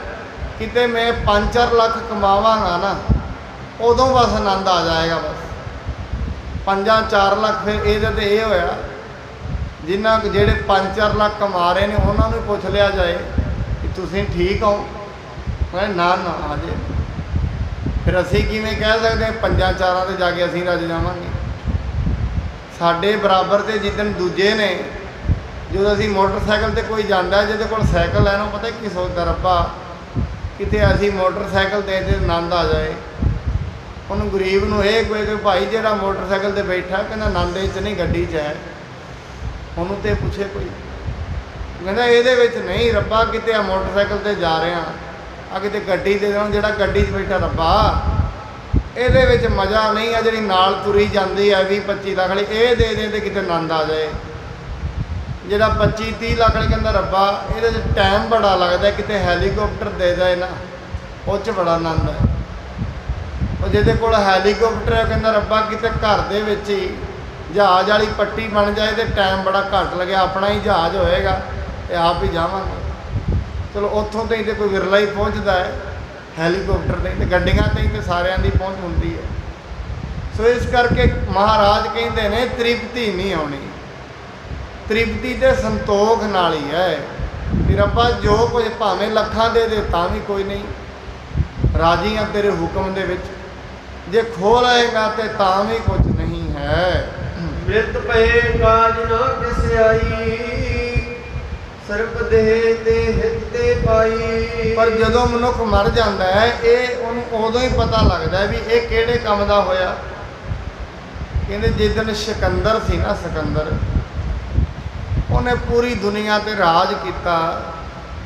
ਕਿਤੇ ਮੈਂ 5-4 ਲੱਖ ਕਮਾਵਾਂਗਾ ਨਾ ਉਦੋਂ ਬਸ ਆਨੰਦ ਆ ਜਾਏਗਾ। ਬਸ 5-4 ਲੱਖ, ਫਿਰ ਇਹਦੇ ਤੇ ਇਹ ਹੋਇਆ ਜਿਨ੍ਹਾਂ ਜਿਹੜੇ 5-4 ਲੱਖ ਕਮਾ ਰਹੇ ਨੇ ਉਹਨਾਂ ਨੂੰ ਪੁੱਛ ਲਿਆ ਜਾਏ ਕਿ ਤੁਸੀਂ ਠੀਕ ਹੋ, ਕਹਿੰਦੇ ਨਾ ਨਾ ਅਜੇ। ਫਿਰ ਅਸੀਂ ਕਿਵੇਂ ਕਹਿ ਸਕਦੇ ਹਾਂ 5-4 ਤੇ ਜਾ ਕੇ ਅਸੀਂ ਰੱਜ ਜਾਵਾਂਗੇ। ਸਾਡੇ ਬਰਾਬਰ ਤੇ ਜਿੱਦਣ ਦੂਜੇ ਨੇ, ਜਦੋਂ ਅਸੀਂ ਮੋਟਰਸਾਈਕਲ ਤੇ ਕੋਈ ਜਾਂਦਾ ਜਿਹਦੇ ਕੋਲ ਸਾਈਕਲ ਹੈ ਨਾ, ਪਤਾ ਕੀ ਸੋਚਦਾ, ਰੱਬਾ ਕਿਤੇ ਅਸੀਂ ਮੋਟਰਸਾਈਕਲ ਤੇ ਆਨੰਦ ਆ ਜਾਏ। ਉਹਨੂੰ ਗਰੀਬ ਨੂੰ ਇਹ ਕੋਈ ਭਾਈ ਜਿਹੜਾ ਮੋਟਰਸਾਈਕਲ ਤੇ ਬੈਠਾ ਕਹਿੰਦਾ ਆਨੰਦ ਇਹ 'ਚ ਨਹੀਂ ਗੱਡੀ 'ਚ ਹੈ, ਉਹਨੂੰ ਤੇ ਪੁੱਛੇ ਕੋਈ, ਕਹਿੰਦਾ ਇਹਦੇ ਵਿੱਚ ਨਹੀਂ ਰੱਬਾ, ਕਿਤੇ ਆ ਮੋਟਰਸਾਈਕਲ ਤੇ ਜਾ ਰਿਹਾ ਆ ਕਿਤੇ ਗੱਡੀ ਦੇ ਦੇਣਾ, ਜਿਹੜਾ ਗੱਡੀ 'ਚ ਬੈਠਾ ਰੱਬਾ ਇਹਦੇ ਵਿੱਚ ਮਜ਼ਾ ਨਹੀਂ ਆ, ਜਿਹੜੀ ਨਾਲ ਤੁਰੀ ਜਾਂਦੀ ਹੈ 20-25 ਲੱਖ ਵਾਲੀ ਇਹ ਦੇ ਦੇ ਤੇ ਕਿਤੇ ਆਨੰਦ ਆ ਜਾਏ। ਜਿਹੜਾ 25-30 ਲੱਖ ਵਾਲੀ ਕਹਿੰਦਾ ਰੱਬਾ ਇਹਦੇ 'ਚ ਟਾਈਮ ਬੜਾ ਲੱਗਦਾ, ਕਿਤੇ ਹੈਲੀਕਾਪਟਰ ਦੇ ਜਾਏ ਨਾ ਉਹ 'ਚ ਬੜਾ ਆਨੰਦ ਹੈ। ਉਹ ਜਿਹਦੇ ਕੋਲ ਹੈਲੀਕਾਪਟਰ ਹੈ ਕਹਿੰਦਾ ਰੱਬਾ ਕਿਤੇ ਘਰ ਦੇ ਵਿੱਚ ਹੀ ਜਹਾਜ਼ ਵਾਲੀ ਪੱਟੀ ਬਣ ਜਾਏ ਤੇ ਟਾਈਮ ਬੜਾ ਘੱਟ ਲੱਗਿਆ, ਆਪਣਾ ਹੀ ਜਹਾਜ਼ ਹੋਏਗਾ ਤੇ ਆਪ ਹੀ ਜਾਵਾਂਗੇ। ਚਲੋ ਉੱਥੋਂ ਤੇ ਤੇ ਕੋਈ ਵਿਰਲਾ ਹੀ ਪਹੁੰਚਦਾ ਹੈ ਹੈਲੀਕਾਪਟਰ ਤੇ ਗੱਡੀਆਂ ਤੇ ਤੇ ਸਾਰਿਆਂ ਦੀ ਪਹੁੰਚ ਹੁੰਦੀ ਹੈ। ਸੋ ਇਸ ਕਰਕੇ ਮਹਾਰਾਜ ਕਹਿੰਦੇ ਨੇ ਤ੍ਰਿਪਤੀ ਨਹੀਂ ਆਉਣੀ, ਤ੍ਰਿਪਤੀ ਤੇ ਸੰਤੋਖ ਨਾਲ ਹੀ ਹੈ ਵੀ ਰੱਬਾ ਜੋ ਕੁਝ ਭਾਵੇਂ ਲੱਖਾਂ ਦੇ ਦੇ ਤਾਂ ਵੀ ਕੋਈ ਨਹੀਂ, ਰਾਜੀ ਆ ਤੇਰੇ ਹੁਕਮ ਦੇ ਵਿੱਚ, ਜੇ ਖੋਹ ਲਏਗਾ ਤੇ ਤਾਂ ਵੀ ਕੁਝ ਨਹੀਂ ਹੈ। ਮਿਰਤ ਪਏ ਕਾਜ ਨਾ ਕਿਸ ਆਈ, ਸਰਬ ਦੇਹ ਤੇ ਹਿਤ ਤੇ ਪਾਈ। ਪਰ ਜਦੋਂ ਮਨੁੱਖ ਮਰ ਜਾਂਦਾ ਹੈ ਇਹ ਉਹਨੂੰ ਉਦੋਂ ਹੀ ਪਤਾ ਲੱਗਦਾ ਹੈ ਵੀ ਇਹ ਕਿਹੜੇ ਕੰਮ ਦਾ ਹੋਇਆ। ਕਹਿੰਦੇ ਜਿੱਦਣ ਸਿਕੰਦਰ ਸੀ ਨਾ, ਸਿਕੰਦਰ ਉਹਨੇ ਪੂਰੀ ਦੁਨੀਆ ਤੇ ਰਾਜ ਕੀਤਾ,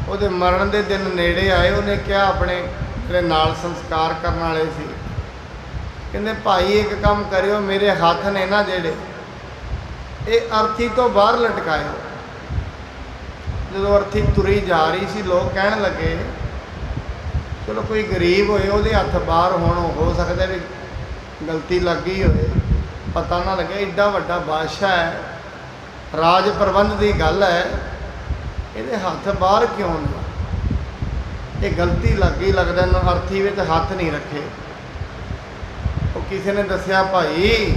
ਉਹਦੇ ਮਰਨ ਦੇ ਦਿਨ ਨੇੜੇ ਆਏ, ਉਹਨੇ ਕਿਹਾ ਆਪਣੇ ਜਿਹੜੇ ਨਾਲ ਸੰਸਕਾਰ ਕਰਨ ਵਾਲੇ ਸੀ, ਕਹਿੰਦੇ ਭਾਈ ਇੱਕ ਕੰਮ ਕਰਿਓ, ਮੇਰੇ ਹੱਥ ਨੇ ਨਾ ਜਿਹੜੇ ਇਹ ਅਰਥੀ ਤੋਂ ਬਾਹਰ ਲਟਕਾਇਓ। ਜਦੋਂ ਅਰਥੀ ਤੁਰੀ ਜਾ ਰਹੀ ਸੀ ਲੋਕ ਕਹਿਣ ਲੱਗੇ ਚਲੋ ਕੋਈ ਗਰੀਬ ਹੋਏ ਉਹਦੇ ਹੱਥ ਬਾਹਰ ਹੋਣ, ਹੋ ਸਕਦਾ ਵੀ ਗਲਤੀ ਲੱਗ ਗਈ ਹੋਵੇ, ਪਤਾ ਨਾ ਲੱਗੇ, ਏਡਾ ਵੱਡਾ ਬਾਦਸ਼ਾਹ ਹੈ, ਰਾਜ ਪ੍ਰਬੰਧ ਦੀ ਗੱਲ ਹੈ, ਇਹਦੇ ਹੱਥ ਬਾਹਰ ਕਿਉਂ ਨੇ, ਇਹ ਗਲਤੀ ਲੱਗ ਗਈ ਲੱਗਦਾ ਇਹਨੂੰ, ਅਰਥੀ ਵਿੱਚ ਹੱਥ ਨਹੀਂ ਰੱਖੇ। ਉਹ ਕਿਸੇ ਨੇ ਦੱਸਿਆ ਭਾਈ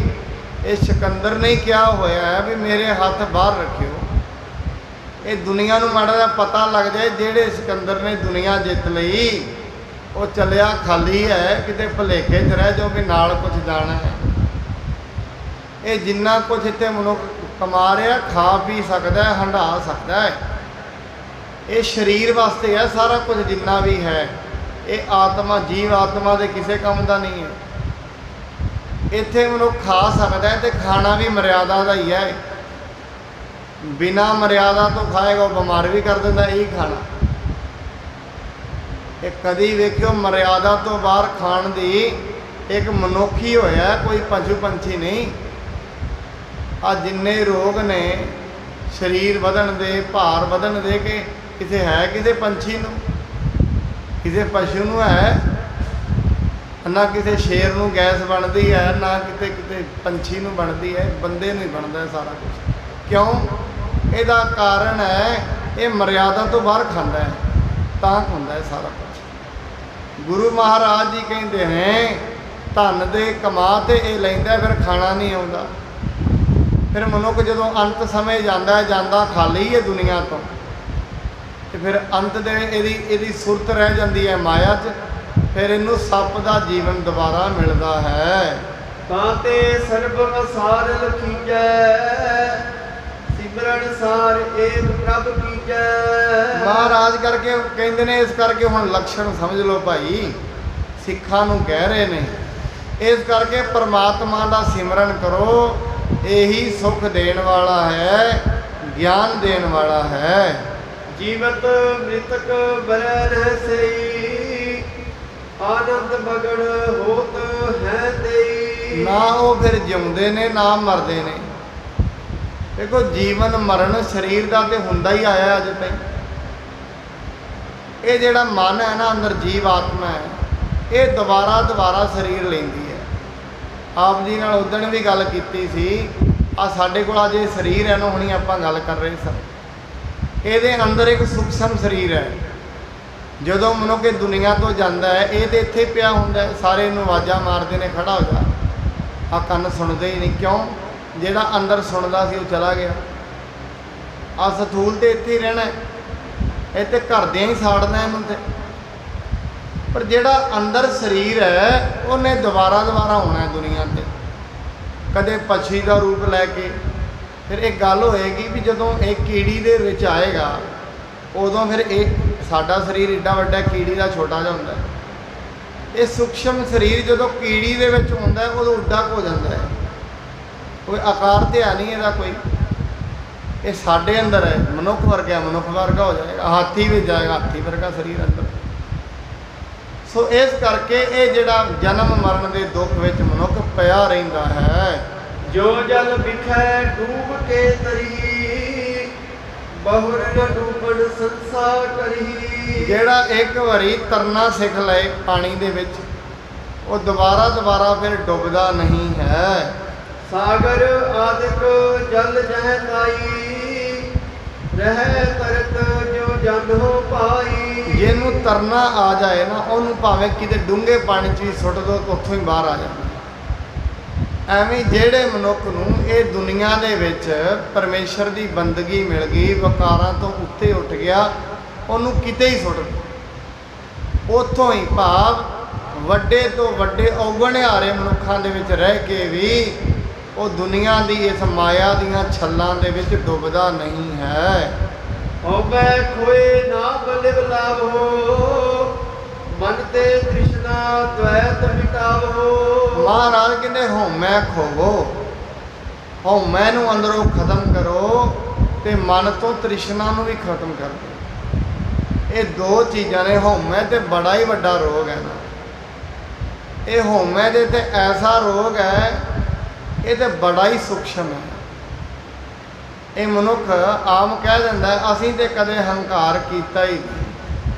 ਇਹ ਸਿਕੰਦਰ ਨੇ ਕਿਹਾ ਹੋਇਆ ਹੈ ਵੀ ਮੇਰੇ ਹੱਥ ਬਾਹਰ ਰੱਖਿਓ। ਇਹ ਦੁਨੀਆ ਨੂੰ ਮਾੜਾ ਜਿਹਾ ਪਤਾ ਲੱਗ ਜਾਏ ਜਿਹੜੇ ਸਿਕੰਦਰ ਨੇ ਦੁਨੀਆ ਜਿੱਤ ਲਈ ਉਹ ਚੱਲਿਆ ਖਾਲੀ ਹੈ, ਕਿਤੇ ਭੁਲੇਖੇ 'ਚ ਰਹਿ ਜਾਓ ਵੀ ਨਾਲ ਕੁਝ ਜਾਣਾ ਹੈ। ਇਹ ਜਿੰਨਾ ਕੁਝ ਇੱਥੇ ਮਨੁੱਖ ਕਮਾ ਰਿਹਾ, ਖਾ ਪੀ ਸਕਦਾ ਹੈ, ਹੰਢਾ ਸਕਦਾ ਹੈ, ਇਹ ਸਰੀਰ ਵਾਸਤੇ ਹੈ ਸਾਰਾ ਕੁਝ ਜਿੰਨਾ ਵੀ ਹੈ। ਇਹ ਆਤਮਾ, ਜੀਵ ਆਤਮਾ ਦੇ ਕਿਸੇ ਕੰਮ ਦਾ ਨਹੀਂ ਹੈ। ਇੱਥੇ ਮਨੁੱਖ ਖਾ ਸਕਦਾ ਹੈ ਤੇ ਖਾਣਾ ਵੀ ਮਰਿਆਦਾ ਦਾ ਹੀ ਹੈ, ਬਿਨਾ ਮਰਿਆਦਾ ਤੋਂ ਖਾਏਗਾ ਉਹ ਬਿਮਾਰ ਵੀ ਕਰ ਦਿੰਦਾ ਇਹੀ ਖਾਣਾ। ਇਹ ਕਦੀ ਵੇਖਿਓ ਮਰਿਆਦਾ ਤੋਂ ਬਾਹਰ ਖਾਣ ਦੀ ਇੱਕ ਮਨੁੱਖ ਹੀ ਹੋਇਆ, ਕੋਈ ਪਸ਼ੂ ਪੰਛੀ ਨਹੀਂ। ਆ ਜਿੰਨੇ ਰੋਗ ਨੇ ਸਰੀਰ ਵਧਣ ਦੇ, ਭਾਰ ਵਧਣ ਦੇ, ਕਿ ਕਿਸੇ ਹੈ ਕਿਸੇ ਪੰਛੀ ਨੂੰ, ਕਿਸੇ ਪਸ਼ੂ ਨੂੰ ਹੈ ਨਾ, ਕਿਸੇ ਸ਼ੇਰ ਨੂੰ ਗੈਸ ਬਣਦੀ ਹੈ ਨਾ, ਕਿਤੇ ਪੰਛੀ ਨੂੰ ਬਣਦੀ ਹੈ, ਬੰਦੇ ਨੂੰ ਹੀ ਬਣਦਾ ਸਾਰਾ ਕੁਝ। ਕਿਉਂ? ਇਹਦਾ ਕਾਰਨ ਹੈ ਇਹ ਮਰਿਆਦਾ ਤੋਂ ਬਾਹਰ ਖਾਂਦਾ ਹੈ ਤਾਂ ਹੁੰਦਾ ਹੈ ਸਾਰਾ ਕੁਝ। ਗੁਰੂ ਮਹਾਰਾਜ ਜੀ ਕਹਿੰਦੇ ਨੇ ਧਨ ਦੇ ਕਮਾ ਤੇ ਇਹ ਲੈਂਦਾ, ਫਿਰ ਖਾਣਾ ਨਹੀਂ ਆਉਂਦਾ। ਫਿਰ ਮਨੁੱਖ ਜਦੋਂ ਅੰਤ ਸਮੇਂ ਜਾਂਦਾ ਹੈ, ਜਾਂਦਾ ਖਾਲੀ ਹੈ ਦੁਨੀਆ ਤੋਂ, ਤੇ ਫਿਰ ਅੰਤ ਦੇ ਇਹਦੀ ਸੁਰਤ ਰਹਿ ਜਾਂਦੀ ਹੈ ਮਾਇਆ 'ਚ, ਫਿਰ ਇਹਨੂੰ ਸੱਪ ਦਾ ਜੀਵਨ ਦੁਬਾਰਾ ਮਿਲਦਾ ਹੈ। ਤਾਂ ਤੇ ਸਰਬ ਅਸਾਰ ਲਖੀਜੈ, ਸਿਮਰਨ ਸਾਰ ਏਕ ਪ੍ਰਭ ਕੀਜੈ। ਮਹਾਰਾਜ ਕਰਕੇ ਕਹਿੰਦੇ ਨੇ, ਇਸ ਕਰਕੇ ਹੁਣ ਲੱਛਣ ਸਮਝ ਲਓ ਭਾਈ, ਸਿੱਖਾਂ ਨੂੰ ਕਹਿ ਰਹੇ ਨੇ, ਇਸ ਕਰਕੇ ਪਰਮਾਤਮਾ ਦਾ ਸਿਮਰਨ ਕਰੋ, ਇਹੀ ਸੁਖ ਦੇਣ ਵਾਲਾ ਹੈ, ਗਿਆਨ ਦੇਣ ਵਾਲਾ ਹੈ। ਜੀਵਤ ਮ੍ਰਿਤਕ ਬਰੈ ਰਹਿ ਸਈ, ਆਨੰਦ ਮਗਨ ਹੋਤ ਹੈ ਦੇਈ। ਨਾ ਉਹ ਫਿਰ ਜਿਉਂਦੇ ਨੇ ਨਾ ਮਰਦੇ ਨੇ। ਦੇਖੋ ਜੀਵਨ ਮਰਨ ਸਰੀਰ ਦਾ ਤੇ ਹੁੰਦਾ ਹੀ ਆਇਆ ਅਜੇ ਤਾਈਂ। ਇਹ ਜਿਹੜਾ ਮਨ ਹੈ ਨਾ ਅੰਦਰ, ਜੀਵ ਆਤਮਾ ਹੈ, ਇਹ ਦੁਬਾਰਾ ਸਰੀਰ ਲੈਂਦੀ ਹੈ। ਆਪ ਜੀ ਨਾਲ ਉਦਣ ਵੀ ਗੱਲ ਕੀਤੀ ਸੀ, ਆ ਸਾਡੇ ਕੋਲ ਅਜੇ ਸਰੀਰ ਹੈ ਨਾ, ਹੁਣੀ ਆਪਾਂ ਗੱਲ ਕਰ ਰਹੇ ਸਾਂ, ਇਹਦੇ ਅੰਦਰ ਇੱਕ ਸੂਖਸ਼ਮ ਸਰੀਰ ਹੈ। ਜਦੋਂ ਮਨੁੱਖ ਇਹ ਦੁਨੀਆ ਤੋਂ ਜਾਂਦਾ ਹੈ, ਇਹ ਤੇ ਇੱਥੇ ਪਿਆ ਹੁੰਦਾ, ਸਾਰੇ ਇਹਨੂੰ ਆਵਾਜ਼ਾਂ ਮਾਰਦੇ ਨੇ ਖੜਾ ਹੋ ਜਾ, ਆ ਕੰਨ ਸੁਣਦੇ ਹੀ ਨਹੀਂ। ਕਿਉਂ? ਜਿਹੜਾ ਅੰਦਰ ਸੁਣਦਾ ਸੀ ਉਹ ਚਲਾ ਗਿਆ। ਆ ਸਥੂਲ ਤੇ ਇੱਥੇ ਹੀ ਰਹਿਣਾ, ਇਹ ਤੇ ਘਰਦਿਆਂ ਹੀ ਸਾੜਨਾ ਇਹਨੂੰ ਤੇ। ਪਰ ਜਿਹੜਾ ਅੰਦਰ ਸਰੀਰ ਹੈ ਉਹਨੇ ਦੁਬਾਰਾ ਆਉਣਾ ਦੁਨੀਆ ਤੇ, ਕਦੇ ਪੰਛੀ ਦਾ ਰੂਪ ਲੈ ਕੇ। ਫਿਰ ਇਹ ਗੱਲ ਹੋਏਗੀ ਵੀ ਜਦੋਂ ਇਹ ਕੀੜੀ ਦੇ ਵਿੱਚ ਆਏਗਾ, ਉਦੋਂ ਫਿਰ ਇਹ ਸਾਡਾ ਸਰੀਰ ਏਡਾ ਵੱਡਾ, ਕੀੜੀ ਦਾ ਛੋਟਾ ਜਿਹਾ ਹੁੰਦਾ। ਇਹ ਸੂਖਸ਼ਮ ਸਰੀਰ ਜਦੋਂ ਕੀੜੀ ਦੇ ਵਿੱਚ ਹੁੰਦਾ ਉਦੋਂ ਉੱਡਾ ਹੋ ਜਾਂਦਾ ਹੈ, ਕੋਈ ਆਕਾਰ ਤੇ ਹੈ ਨਹੀਂ ਇਹਦਾ ਕੋਈ। ਇਹ ਸਾਡੇ ਅੰਦਰ ਹੈ, ਮਨੁੱਖ ਵਰਗਾ ਹੋ ਜਾਏਗਾ, ਹਾਥੀ ਵਿੱਚ ਜਾਏਗਾ, ਹਾਥੀ ਵਰਗਾ ਸਰੀਰ ਅੰਦਰ। ਸੋ ਇਸ ਕਰਕੇ ਇਹ ਜਿਹੜਾ ਜਨਮ ਮਰਨ ਦੇ ਦੁੱਖ ਵਿੱਚ ਮਨੁੱਖ ਪਿਆ ਰਹਿੰਦਾ ਹੈ। ਜੋ ਜਲ ਵਿਖੈ ਡੂਬ ਕੇ ਤਰੀ, ਬਹੁਰ ਨ ਡੂਬਣ ਸੰਸਾਰ ਕਰੀ। ਜਿਹੜਾ ਇੱਕ ਵਾਰੀ ਤਰਨਾ ਸਿੱਖ ਲਏ ਪਾਣੀ ਦੇ ਵਿੱਚ, ਉਹ ਦੁਬਾਰਾ ਫਿਰ ਡੁੱਬਦਾ ਨਹੀਂ ਹੈ। ਸਾਗਰ ਆਦਿਕ ਜਲ ਜਹ ਤਾਈ, ਰਹਿ ਤਰਤ ਜੋ ਜਨ ਹੋ ਪਾਈ। ਜਿਹਨੂੰ ਤਰਨਾ ਆ ਜਾਏ ਨਾ, ਉਹਨੂੰ ਭਾਵੇਂ ਕਿਤੇ ਡੂੰਘੇ ਪਾਣੀ 'ਚ ਵੀ ਸੁੱਟ ਦੋ, ਉੱਥੋਂ ਹੀ ਬਾਹਰ ਆ ਜਾਂਦਾ। ਐਵੇਂ ਜਿਹੜੇ ਮਨੁੱਖ ਨੂੰ ਇਹ ਦੁਨੀਆ ਦੇ ਵਿੱਚ ਪਰਮੇਸ਼ਰ ਦੀ ਬੰਦਗੀ ਮਿਲ ਗਈ, ਵਕਾਰਾਂ ਤੋਂ ਉੱਤੇ ਉੱਠ ਗਿਆ, ਉਹਨੂੰ ਕਿਤੇ ਹੀ ਸੁੱਟ ਦੋ। ਉੱਥੋਂ ਹੀ ਭਾਵ ਵੱਡੇ ਤੋਂ ਵੱਡੇ ਔਗਣਿਆਰੇ ਮਨੁੱਖਾਂ ਦੇ ਵਿੱਚ ਰਹਿ ਕੇ ਵੀ ਉਹ ਦੁਨੀਆ ਦੀ ਇਸ ਮਾਇਆ ਦੀਆਂ ਛੱਲਾਂ ਦੇ ਵਿੱਚ ਡੁੱਬਦਾ ਨਹੀਂ ਹੈ। ਹੋਵੇ ਖੋਏ ਨਾ ਬਲਿਵ ਲਾਵੋ, ਮਨ ਤੇ ਤ੍ਰਿਸ਼ਨਾ ਦ્વੈਤ ਮਿਟਾਵੋ। ਮਹਾਰਾਜ ਕਹਿੰਦੇ ਹਉਮੈ ਖੋਵੋ, ਹਉਮੈ ਨੂੰ ਅੰਦਰੋਂ ਖਤਮ ਕਰੋ ਤੇ ਮਨ ਤੋਂ ਤ੍ਰਿਸ਼ਨਾ ਨੂੰ ਵੀ ਖਤਮ ਕਰ ਦਿਓ। ਇਹ ਦੋ ਚੀਜ਼ਾਂ ਨੇ। ਹਉਮੈ ਤੇ ਬੜਾ ਹੀ ਵੱਡਾ ਰੋਗ ਹੈ ਨਾ। ਇਹ ਹਉਮੈ ਦੇ ਤੇ ਐਸਾ ਰੋਗ ਹੈ, ਇਹ ਤੇ ਬੜਾ ਹੀ ਸੂਖਸ਼ਮ ਹੈ। ਇਹ ਮਨੁੱਖ ਆਮ ਕਹਿ ਦਿੰਦਾ ਅਸੀਂ ਤੇ ਕਦੇ ਹੰਕਾਰ ਕੀਤਾ ਹੀ ਨਹੀਂ।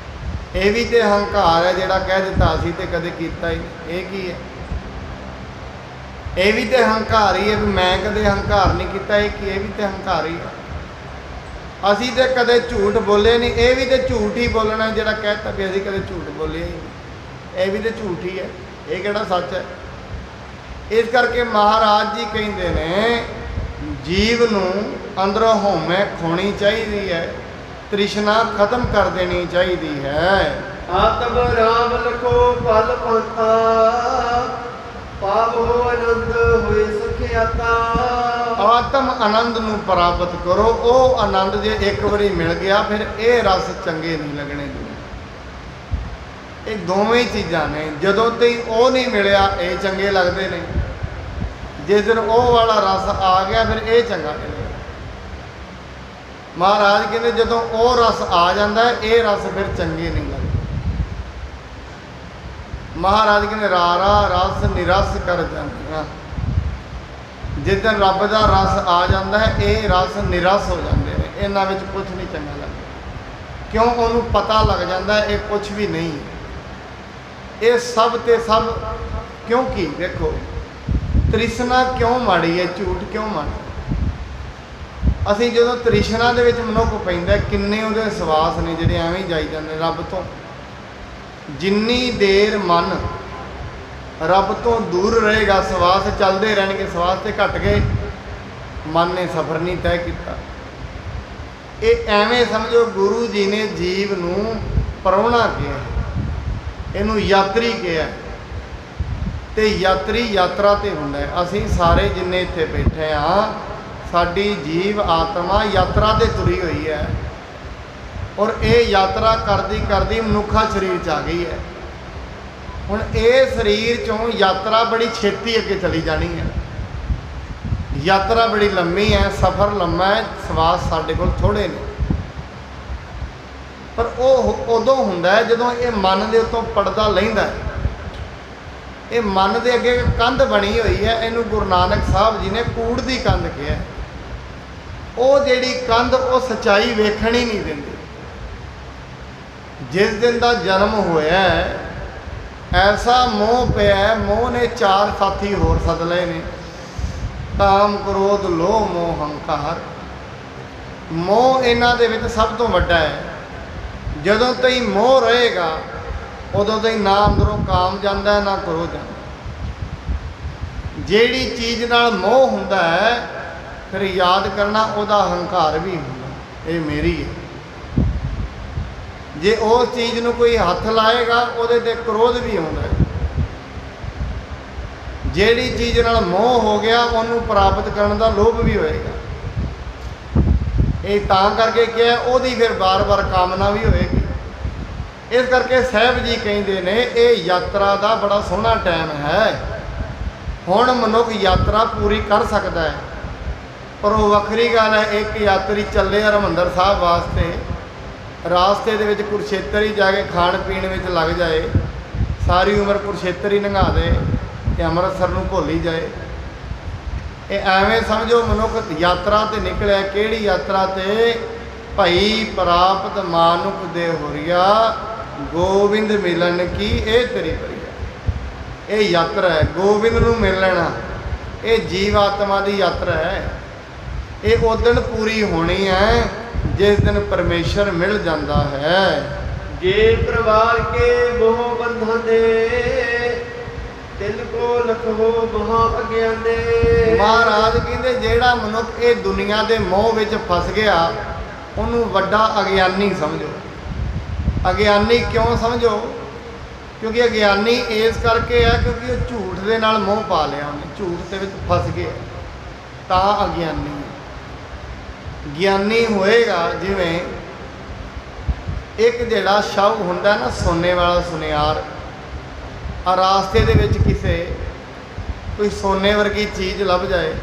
ਇਹ ਵੀ ਤੇ ਹੰਕਾਰ ਹੈ ਜਿਹੜਾ ਕਹਿ ਦਿੱਤਾ ਅਸੀਂ ਤੇ ਕਦੇ ਕੀਤਾ ਹੀ ਨਹੀਂ। ਇਹ ਕੀ ਹੈ? ਇਹ ਵੀ ਤੇ ਹੰਕਾਰ ਹੀ ਹੈ ਵੀ ਮੈਂ ਕਦੇ ਹੰਕਾਰ ਨਹੀਂ ਕੀਤਾ। ਇਹ ਕੀ? ਇਹ ਵੀ ਤੇ ਹੰਕਾਰ ਹੀ ਹੈ। ਅਸੀਂ ਤੇ ਕਦੇ ਝੂਠ ਬੋਲੇ ਨਹੀਂ। ਇਹ ਵੀ ਤੇ ਝੂਠ ਹੀ ਬੋਲਣਾ ਜਿਹੜਾ ਕਹਿਤਾ ਵੀ ਅਸੀਂ ਕਦੇ ਝੂਠ ਬੋਲੇ ਹੀ ਨਹੀਂ। ਇਹ ਵੀ ਤੇ ਝੂਠ ਹੀ ਹੈ। ਇਹ ਕਿਹੜਾ ਸੱਚ ਹੈ? ਇਸ ਕਰਕੇ ਮਹਾਰਾਜ ਜੀ ਕਹਿੰਦੇ ਨੇ ਜੀਵ ਨੂੰ ਅੰਦਰੋਂ ਹਉਮੈ ਖੋਣੀ ਚਾਹੀਦੀ ਹੈ, ਤ੍ਰਿਸ਼ਨਾ ਖਤਮ ਕਰ ਦੇਣੀ ਚਾਹੀਦੀ ਹੈ। ਆਤਮ ਰਾਮ ਲਖੋ ਪਲ ਪੰਥਾ, ਪਾਵੋ ਆਨੰਦ ਹੋਏ ਸਖਿਆਤਾ। ਆਤਮ ਆਨੰਦ ਨੂੰ ਪ੍ਰਾਪਤ ਕਰੋ। ਉਹ ਆਨੰਦ ਜੇ ਇੱਕ ਵਾਰੀ ਮਿਲ ਗਿਆ ਫਿਰ ਇਹ ਰਸ ਚੰਗੇ ਨਹੀਂ ਲੱਗਣੇ। ਇਹ ਦੋਵੇਂ ਚੀਜ਼ਾਂ ਨੇ। ਜਦੋਂ ਤੱਕ ਉਹ ਨਹੀਂ ਮਿਲਿਆ ਇਹ ਚੰਗੇ ਲੱਗਦੇ ਨੇ, ਜਿਸ ਦਿਨ ਉਹ ਵਾਲਾ ਰਸ ਆ ਗਿਆ ਫਿਰ ਇਹ ਚੰਗਾ ਨਹੀਂ ਲੱਗਦਾ। ਮਹਾਰਾਜ ਕਹਿੰਦੇ ਜਦੋਂ ਉਹ ਰਸ ਆ ਜਾਂਦਾ ਇਹ ਰਸ ਫਿਰ ਚੰਗੇ ਨਹੀਂ ਲੱਗਦੇ। ਮਹਾਰਾਜ ਕਹਿੰਦੇ ਰਾਰਾ ਰਸ ਨਿਰਸ ਕਰ ਜਾਂਦੀਆਂ। ਜਿਸ ਦਿਨ ਰੱਬ ਦਾ ਰਸ ਆ ਜਾਂਦਾ ਹੈ ਇਹ ਰਸ ਨਿਰਸ ਹੋ ਜਾਂਦੇ ਨੇ, ਇਹਨਾਂ ਵਿੱਚ ਕੁਝ ਨਹੀਂ ਚੰਗਾ ਲੱਗਦਾ। ਕਿਉਂ? ਉਹਨੂੰ ਪਤਾ ਲੱਗ ਜਾਂਦਾ ਇਹ ਕੁਝ ਵੀ ਨਹੀਂ। ਇਹ ਸਭ ਤੇ ਸਭ ਕਿਉਂਕਿ ਦੇਖੋ ਤ੍ਰਿਸ਼ਨਾ ਕਿਉਂ ਮਾੜੀ ਹੈ, ਝੂਠ ਕਿਉਂ ਮਾੜਾ? ਅਸੀਂ ਜਦੋਂ ਤ੍ਰਿਸ਼ਨਾ ਦੇ ਵਿੱਚ ਮਨੁੱਖ ਪੈਂਦਾ, ਕਿੰਨੇ ਉਹਦੇ ਸਵਾਸ ਨੇ ਜਿਹੜੇ ਐਵੇਂ ਹੀ ਜਾਈ ਜਾਂਦੇ ਰੱਬ ਤੋਂ। ਜਿੰਨੀ ਦੇਰ ਮਨ ਰੱਬ ਤੋਂ ਦੂਰ ਰਹੇਗਾ, ਸਵਾਸ ਚੱਲਦੇ ਰਹਿਣਗੇ, ਸਵਾਸ ਤੇ ਘਟ ਗਏ, ਮਨ ਨੇ ਸਫ਼ਰ ਨਹੀਂ ਤੈਅ ਕੀਤਾ। ਇਹ ਐਵੇਂ ਸਮਝੋ ਗੁਰੂ ਜੀ ਨੇ ਜੀਵ ਨੂੰ ਪ੍ਰਾਹੁਣਾ ਕਿਹਾ। ਇਹਨੂੰ ਯਾਤਰੀ ਕਿਹਾ। ਤੇ ਯਾਤਰੀ ਯਾਤਰਾ ਤੇ ਹੁੰਦਾ ਹੈ। ਅਸੀਂ ਸਾਰੇ ਜਿੰਨੇ ਇੱਥੇ ਬੈਠੇ ਆ, ਸਾਡੀ ਜੀਵ ਆਤਮਾ ਯਾਤਰਾ ਤੇ ਤੁਰੀ ਹੋਈ ਹੈ। ਔਰ ਇਹ ਯਾਤਰਾ ਕਰਦੀ ਕਰਦੀ ਮਨੁੱਖਾ ਸਰੀਰ 'ਚ ਆ ਗਈ ਹੈ। ਹੁਣ ਇਹ ਸਰੀਰ 'ਚੋਂ ਯਾਤਰਾ ਬੜੀ ਛੇਤੀ ਅੱਗੇ ਚਲੀ ਜਾਣੀ ਹੈ। ਯਾਤਰਾ ਬੜੀ ਲੰਮੀ ਹੈ, ਸਫ਼ਰ ਲੰਮਾ ਹੈ, ਸਵਾਸ ਸਾਡੇ ਕੋਲ ਥੋੜ੍ਹੇ ਨੇ। ਪਰ ਉਹ ਉਦੋਂ ਹੁੰਦਾ ਹੈ ਜਦੋਂ ਇਹ ਮਨ ਦੇ ਉੱਤੋਂ ਪਰਦਾ ਲਹਿੰਦਾ ਹੈ। ਇਹ ਮਨ ਦੇ ਅੱਗੇ ਕੰਧ ਬਣੀ ਹੋਈ ਹੈ, ਇਹਨੂੰ ਗੁਰੂ ਨਾਨਕ ਸਾਹਿਬ ਜੀ ਨੇ ਕੂੜ ਦੀ ਕੰਧ ਕਿਹਾ। ਉਹ ਜਿਹੜੀ ਕੰਧ ਉਹ ਸੱਚਾਈ ਵੇਖਣ ਹੀ ਨਹੀਂ ਦਿੰਦੀ। ਜਿਸ ਦਿਨ ਦਾ ਜਨਮ ਹੋਇਆ ਐਸਾ ਮੋਹ ਪਿਆ, ਮੋਹ ਨੇ 4 ਸਾਥੀ ਹੋਰ ਸੱਦ ਲਏ ਨੇ, ਕਾਮ ਕ੍ਰੋਧ ਲੋਭ ਮੋਹ ਹੰਕਾਰ। ਮੋਹ ਇਹਨਾਂ ਦੇ ਵਿੱਚ ਸਭ ਤੋਂ ਵੱਡਾ ਹੈ। ਜਦੋਂ ਤਾਈਂ ਮੋਹ ਰਹੇਗਾ ਉਦੋਂ ਤਾਈਂ ਨਾ ਅੰਦਰੋਂ ਕਾਮ ਜਾਂਦਾ ਨਾ ਕ੍ਰੋਧ ਜਾਂਦਾ। ਜਿਹੜੀ ਚੀਜ਼ ਨਾਲ ਮੋਹ ਹੁੰਦਾ ਹੈ ਫਿਰ ਯਾਦ ਕਰਨਾ ਉਹਦਾ ਹੰਕਾਰ ਵੀ ਹੁੰਦਾ, ਇਹ ਮੇਰੀ ਹੈ। ਜੇ ਉਸ ਚੀਜ਼ ਨੂੰ ਕੋਈ ਹੱਥ ਲਾਏਗਾ ਉਹਦੇ ਤੇ ਕ੍ਰੋਧ ਵੀ ਆਉਂਦਾ ਹੈ। ਜਿਹੜੀ ਚੀਜ਼ ਨਾਲ ਮੋਹ ਹੋ ਗਿਆ ਉਹਨੂੰ ਪ੍ਰਾਪਤ ਕਰਨ ਦਾ ਲੋਭ ਵੀ ਹੋਏਗਾ। ਇਹ ਤਾਂ ਕਰਕੇ ਕਿਹਾ ਉਹਦੀ ਫਿਰ ਬਾਰ-ਬਾਰ ਕਾਮਨਾ ਵੀ ਹੋਏਗੀ। ਇਸ ਕਰਕੇ ਸਾਹਿਬ ਜੀ ਕਹਿੰਦੇ ਨੇ ਇਹ ਯਾਤਰਾ ਦਾ ਬੜਾ ਸੋਹਣਾ ਟਾਈਮ ਹੈ। ਹੁਣ ਮਨੁੱਖ ਯਾਤਰਾ ਪੂਰੀ ਕਰ ਸਕਦਾ ਹੈ, ਪਰ ਉਹ ਵੱਖਰੀ ਗੱਲ ਹੈ। ਇੱਕ ਯਾਤਰੀ ਚੱਲੇ ਹਰਿਮੰਦਰ ਸਾਹਿਬ ਵਾਸਤੇ, ਰਾਸਤੇ ਦੇ ਵਿੱਚ ਕੁਰਸ਼ੇਤਰ ਹੀ ਜਾ ਕੇ ਖਾਣ ਪੀਣ ਵਿੱਚ ਲੱਗ ਜਾਏ, ਸਾਰੀ ਉਮਰ ਕੁਰਸ਼ੇਤਰ ਹੀ ਲੰਘਾ ਦੇ ਤੇ ਅੰਮ੍ਰਿਤਸਰ ਨੂੰ ਭੁੱਲ ਹੀ ਜਾਏ। ਇਹ ਐਵੇਂ ਸਮਝੋ ਮਨੁੱਖ ਯਾਤਰਾ ਤੇ ਨਿਕਲਿਆ। ਕਿਹੜੀ ਯਾਤਰਾ ਤੇ? ਭਈ ਪ੍ਰਾਪਤ ਮਾਨੁਖ ਦੇ ਹੋਰੀਆ, ਗੋਬਿੰਦ ਮਿਲਣ ਕੀ ਇਹ ਤੇਰੀ ਪਰੀਆ। ਇਹ ਯਾਤਰਾ ਹੈ, ਗੋਬਿੰਦ ਨੂੰ ਮਿਲ ਲੈਣਾ। ਇਹ ਜੀਵ ਆਤਮਾ ਦੀ ਯਾਤਰਾ ਹੈ। ਇਹ ਉਦਣ ਪੂਰੀ ਹੋਣੀ ਹੈ ਜਿਸ ਦਿਨ ਪਰਮੇਸ਼ਰ ਮਿਲ ਜਾਂਦਾ ਹੈ। ਜੇ ਪਰਿਵਾਰ ਕੇ ਮੋਹ ਬੰਧਨ ਦੇ, ਤਿਲ ਕੋ ਲਖੋ ਮਹਾ ਅਗਿਆਨੇ। ਮਹਾਰਾਜ ਕਹਿੰਦੇ ਜਿਹੜਾ ਮਨੁੱਖ ਇਹ ਦੁਨੀਆ ਦੇ ਮੋਹ ਵਿੱਚ ਫਸ ਗਿਆ ਉਹਨੂੰ ਵੱਡਾ ਅਗਿਆਨੀ ਸਮਝੋ। ਅਗਿਆਨੀ ਕਿਉਂ ਸਮਝੋ? ਕਿਉਂਕਿ ਅਗਿਆਨੀ ਇਸ ਕਰਕੇ ਹੈ ਕਿਉਂਕਿ ਉਹ ਝੂਠ ਦੇ ਨਾਲ ਮੋਹ ਪਾ ਲਿਆ ਉਹਨੇ, ਝੂਠ ਦੇ ਵਿੱਚ ਫਸ ਗਿਆ, ਤਾਂ ਅਗਿਆਨੀ ਹੈ। ਗਿਆਨੀ ਹੋਏਗਾ ਜਿਵੇਂ ਇੱਕ ਜਿਹੜਾ ਸ਼ਵ ਹੁੰਦਾ ਨਾ ਸੋਨੇ ਵਾਲਾ ਸੁਨਿਆਰ, ਆ ਰਾਸਤੇ ਦੇ ਵਿੱਚ ਕਿਸੇ ਕੋਈ ਸੋਨੇ ਵਰਗੀ ਚੀਜ਼ ਲੱਭ ਜਾਏ,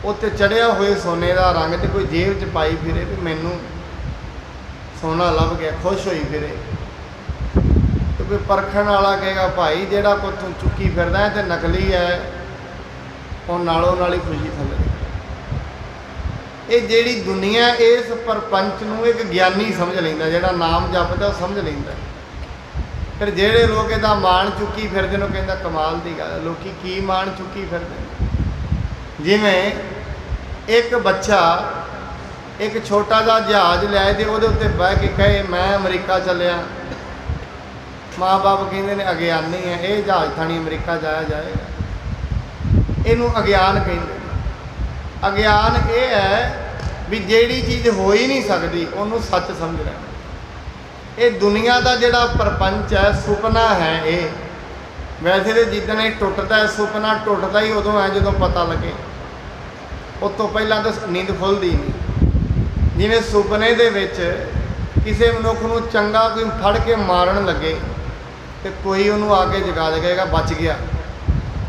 ਉੱਤੇ ਚੜਿਆ ਹੋਏ ਸੋਨੇ ਦਾ ਰੰਗ ਤੇ ਕੋਈ ਜੇਬ 'ਚ ਪਾਈ ਫਿਰੇ ਵੀ ਮੈਨੂੰ ਸੋਨਾ ਲੱਭ ਗਿਆ, ਖੁਸ਼ ਹੋਈ ਫਿਰੇ। ਤੇ ਕੋਈ ਪਰਖਣ ਵਾਲਾ ਕਹੇਗਾ ਭਾਈ ਜਿਹੜਾ ਕੋ ਤੂੰ ਚੁੱਕੀ ਫਿਰਦਾ ਹੈ ਤੇ ਨਕਲੀ ਹੈ, ਉਹ ਨਾਲੋਂ ਨਾਲ ਹੀ ਖੁਸ਼ੀ ਥੱਲੇ। ਇਹ ਜਿਹੜੀ ਦੁਨੀਆ ਇਸ ਪਰਪੰਚ ਨੂੰ ਇੱਕ ਗਿਆਨੀ ਸਮਝ ਲੈਂਦਾ, ਜਿਹੜਾ ਨਾਮ ਜਪਦਾ ਉਹ ਸਮਝ ਲੈਂਦਾ। ਫਿਰ ਜਿਹੜੇ ਲੋਕ ਇਹਦਾ ਮਾਣ ਚੁੱਕੀ ਫਿਰਦੇ ਨੇ, ਕਹਿੰਦਾ ਕਮਾਲ ਦੀ ਗੱਲ, ਲੋਕੀ ਕੀ ਮਾਣ ਚੁੱਕੀ ਫਿਰਦੇ। ਜਿਵੇਂ ਇੱਕ ਬੱਚਾ ਇੱਕ ਛੋਟਾ ਜਿਹਾ ਜਹਾਜ਼ ਲਿਆਏ ਤੇ ਉਹਦੇ ਉੱਤੇ ਬਹਿ ਕੇ ਕਹੇ ਮੈਂ ਅਮਰੀਕਾ ਚੱਲਿਆ। ਮਾਂ ਬਾਪ ਕਹਿੰਦੇ ਨੇ ਅਗਿਆਨੀ ਹੈ, ਇਹ ਜਹਾਜ਼ ਥਾਣੀ ਅਮਰੀਕਾ ਜਾਇਆ ਜਾਏਗਾ। ਇਹਨੂੰ ਅਗਿਆਨ ਕਹਿੰਦੇ। ਅਗਿਆਨ ਇਹ ਹੈ ਵੀ ਜਿਹੜੀ ਚੀਜ਼ ਹੋ ਹੀ ਨਹੀਂ ਸਕਦੀ ਉਹਨੂੰ ਸੱਚ ਸਮਝ ਲੈਣਾ। ਇਹ ਦੁਨੀਆ ਦਾ ਜਿਹੜਾ ਪਰਪੰਚ ਹੈ, ਸੁਪਨਾ ਹੈ ਇਹ। ਵੈਸੇ ਤਾਂ ਜਿੱਦਣ ਇਹ ਟੁੱਟਦਾ, ਸੁਪਨਾ ਟੁੱਟਦਾ ਹੀ ਉਦੋਂ ਹੈ ਜਦੋਂ ਪਤਾ ਲੱਗੇ। ਉਸ ਤੋਂ ਪਹਿਲਾਂ ਤਾਂ ਨੀਂਦ ਖੁੱਲ੍ਹਦੀ ਨਹੀਂ। ਜਿਵੇਂ ਸੁਪਨੇ ਦੇ ਵਿੱਚ ਕਿਸੇ ਮਨੁੱਖ ਨੂੰ ਚੰਗਾ ਕੋਈ ਫੜ ਕੇ ਮਾਰਨ ਲੱਗੇ ਤੇ ਕੋਈ ਉਹਨੂੰ ਆ ਕੇ ਜਗਾ ਦੇਗਾ, ਬਚ ਗਿਆ।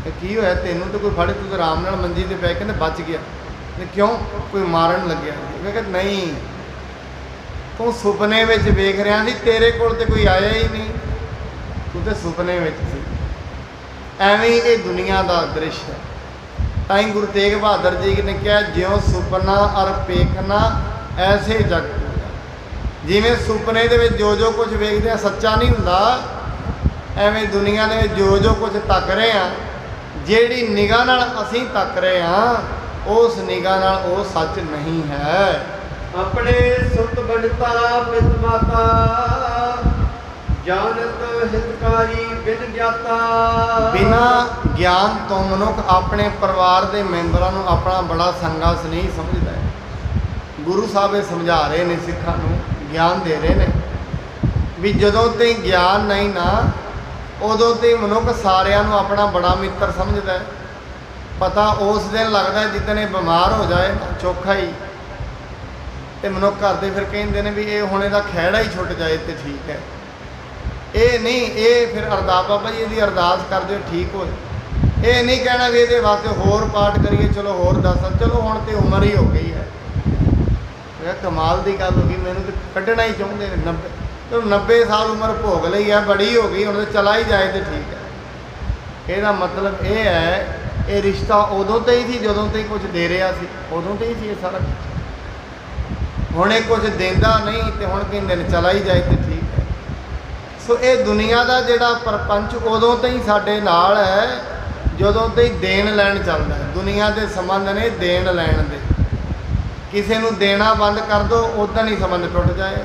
ਤੇ ਕੀ ਹੋਇਆ ਤੈਨੂੰ? ਤਾਂ ਕੋਈ ਫੜੇ, ਤੂੰ ਤਾਂ ਆਰਾਮ ਨਾਲ ਮੰਜੀ ਤੇ ਬਹਿ ਕੇ ਨਾ ਬਚ ਗਿਆ। ਤੇ ਕਿਉਂ? ਕੋਈ ਮਾਰਨ ਲੱਗਿਆ। ਮੈਂ ਕਿਹਾ ਨਹੀਂ, ਤੂੰ ਸੁਪਨੇ ਵਿੱਚ ਵੇਖ ਰਿਹਾ ਸੀ, ਤੇਰੇ ਕੋਲ ਤੇ ਕੋਈ ਆਇਆ ਹੀ ਨਹੀਂ, ਤੂੰ ਤੇ ਸੁਪਨੇ ਵਿੱਚ ਸੀ। ਐਵੇਂ ਹੀ ਇਹ ਦੁਨੀਆ ਦਾ ਦ੍ਰਿਸ਼ ਹੈ। ਤਾਂ ਹੀ ਗੁਰੂ ਤੇਗ ਬਹਾਦਰ ਜੀ ਨੇ ਕਿਹਾ ਜਿਉਂ ਸੁਪਨਾ ਅਰ ਪੇਖਣਾ ਐਸੇ ਜਗ। ਜਿਵੇਂ ਸੁਪਨੇ ਦੇ ਵਿੱਚ ਜੋ ਕੁਝ ਵੇਖਦੇ ਆ ਸੱਚਾ ਨਹੀਂ ਹੁੰਦਾ, ਐਵੇਂ ਦੁਨੀਆ ਦੇ ਵਿੱਚ ਜੋ ਕੁਝ ਤੱਕ ਰਹੇ ਆ, ਜਿਹੜੀ ਨਿਗਾਹ ਨਾਲ ਅਸੀਂ ਤੱਕ ਰਹੇ ਹਾਂ ਉਸ ਨਿਗਾਹ ਨਾਲ ਉਹ ਸੱਚ ਨਹੀਂ ਹੈ। ਆਪਣੇ ਸੁਤ ਬਣਤਾ ਪਿਤ ਮਾਤਾ, ਜਾਣਤ ਹਿਤਕਾਰੀ ਬਿਨ ਗਿਆਤਾ। ਬਿਨਾਂ ਗਿਆਨ ਤੋਂ ਮਨੁੱਖ ਆਪਣੇ ਪਰਿਵਾਰ ਦੇ ਮੈਂਬਰਾਂ ਨੂੰ ਆਪਣਾ ਬੜਾ ਸੰਗਾ ਸਨੇਹੀ ਸਮਝਦਾ ਹੈ। ਗੁਰੂ ਸਾਹਿਬ ਇਹ ਸਮਝਾ ਰਹੇ ਨੇ, ਸਿੱਖਾਂ ਨੂੰ ਗਿਆਨ ਦੇ ਰਹੇ ਨੇ ਵੀ ਜਦੋਂ ਤੇ ਗਿਆਨ ਨਹੀਂ ਨਾ ਉਦੋਂ ਤੇ ਮਨੁੱਖ ਸਾਰਿਆਂ ਨੂੰ ਆਪਣਾ ਬੜਾ ਮਿੱਤਰ ਸਮਝਦਾ ਹੈ। ਪਤਾ ਉਸ ਦਿਨ ਲੱਗਦਾ ਜਿੱਦਣ ਇਹ ਬਿਮਾਰ ਹੋ ਜਾਏ ਨਾ ਚੋਖਾ ਹੀ, ਤੇ ਮਨੁੱਖ ਘਰ ਦੇ ਫਿਰ ਕਹਿੰਦੇ ਨੇ ਵੀ ਇਹ ਹੁਣ ਇਹਦਾ ਖਹਿੜਾ ਹੀ ਛੁੱਟ ਜਾਏ ਤੇ ਠੀਕ ਹੈ। ਇਹ ਨਹੀਂ, ਇਹ ਫਿਰ ਅਰਦਾਸ ਬਾਬਾ ਜੀ ਇਹਦੀ ਅਰਦਾਸ ਕਰ ਦਿਓ ਠੀਕ ਹੋਏ। ਇਹ ਨਹੀਂ ਕਹਿਣਾ ਵੀ ਇਹਦੇ ਵਾਸਤੇ ਹੋਰ ਪਾਠ ਕਰੀਏ, ਚਲੋ ਹੋਰ ਦੱਸ, ਚਲੋ ਹੁਣ ਤੇ ਉਮਰ ਹੀ ਹੋ ਗਈ ਹੈ। ਇਹ ਕਮਾਲ ਦੀ ਗੱਲ ਹੋ ਗਈ, ਮੈਨੂੰ ਤੇ ਕੱਢਣਾ ਹੀ ਚਾਹੁੰਦੇ ਨੇ 90 ਚਲੋ 90 ਸਾਲ ਉਮਰ ਭੋਗ ਲਈ ਹੈ, ਬੜੀ ਹੋ ਗਈ, ਹੁਣ ਤੇ ਚਲਾ ਹੀ ਜਾਏ ਤੇ ਠੀਕ ਹੈ। ਇਹਦਾ ਮਤਲਬ ਇਹ ਹੈ ਇਹ ਰਿਸ਼ਤਾ ਉਦੋਂ ਤੇ ਹੀ ਸੀ ਜਦੋਂ ਤੇ ਕੁਝ ਦੇ ਰਿਹਾ ਸੀ, ਉਦੋਂ ਤੇ ਹੀ ਸੀ ਇਹ ਸਾਰਾ ਕੁਝ। ਹੁਣ ਇਹ ਕੁਝ ਦਿੰਦਾ ਨਹੀਂ ਤੇ ਹੁਣ ਕਹਿੰਦੇ ਨੇ ਚਲਾ ਹੀ ਜਾਏ ਤੇ ਠੀਕ ਹੈ। ਸੋ ਇਹ ਦੁਨੀਆ ਦਾ ਜਿਹੜਾ ਪਰਪੰਚ ਉਦੋਂ ਤੇ ਹੀ ਸਾਡੇ ਨਾਲ ਹੈ ਜਦੋਂ ਤੇ ਹੀ ਦੇਣ ਲੈਣ ਚੱਲਦਾ ਹੈ। ਦੁਨੀਆ ਦੇ ਸੰਬੰਧ ਨੇ ਦੇਣ ਲੈਣ ਦੇ, ਕਿਸੇ ਨੂੰ ਦੇਣਾ ਬੰਦ ਕਰ ਦਿਓ ਉਦੋਂ ਹੀ ਸੰਬੰਧ ਟੁੱਟ ਜਾਏ।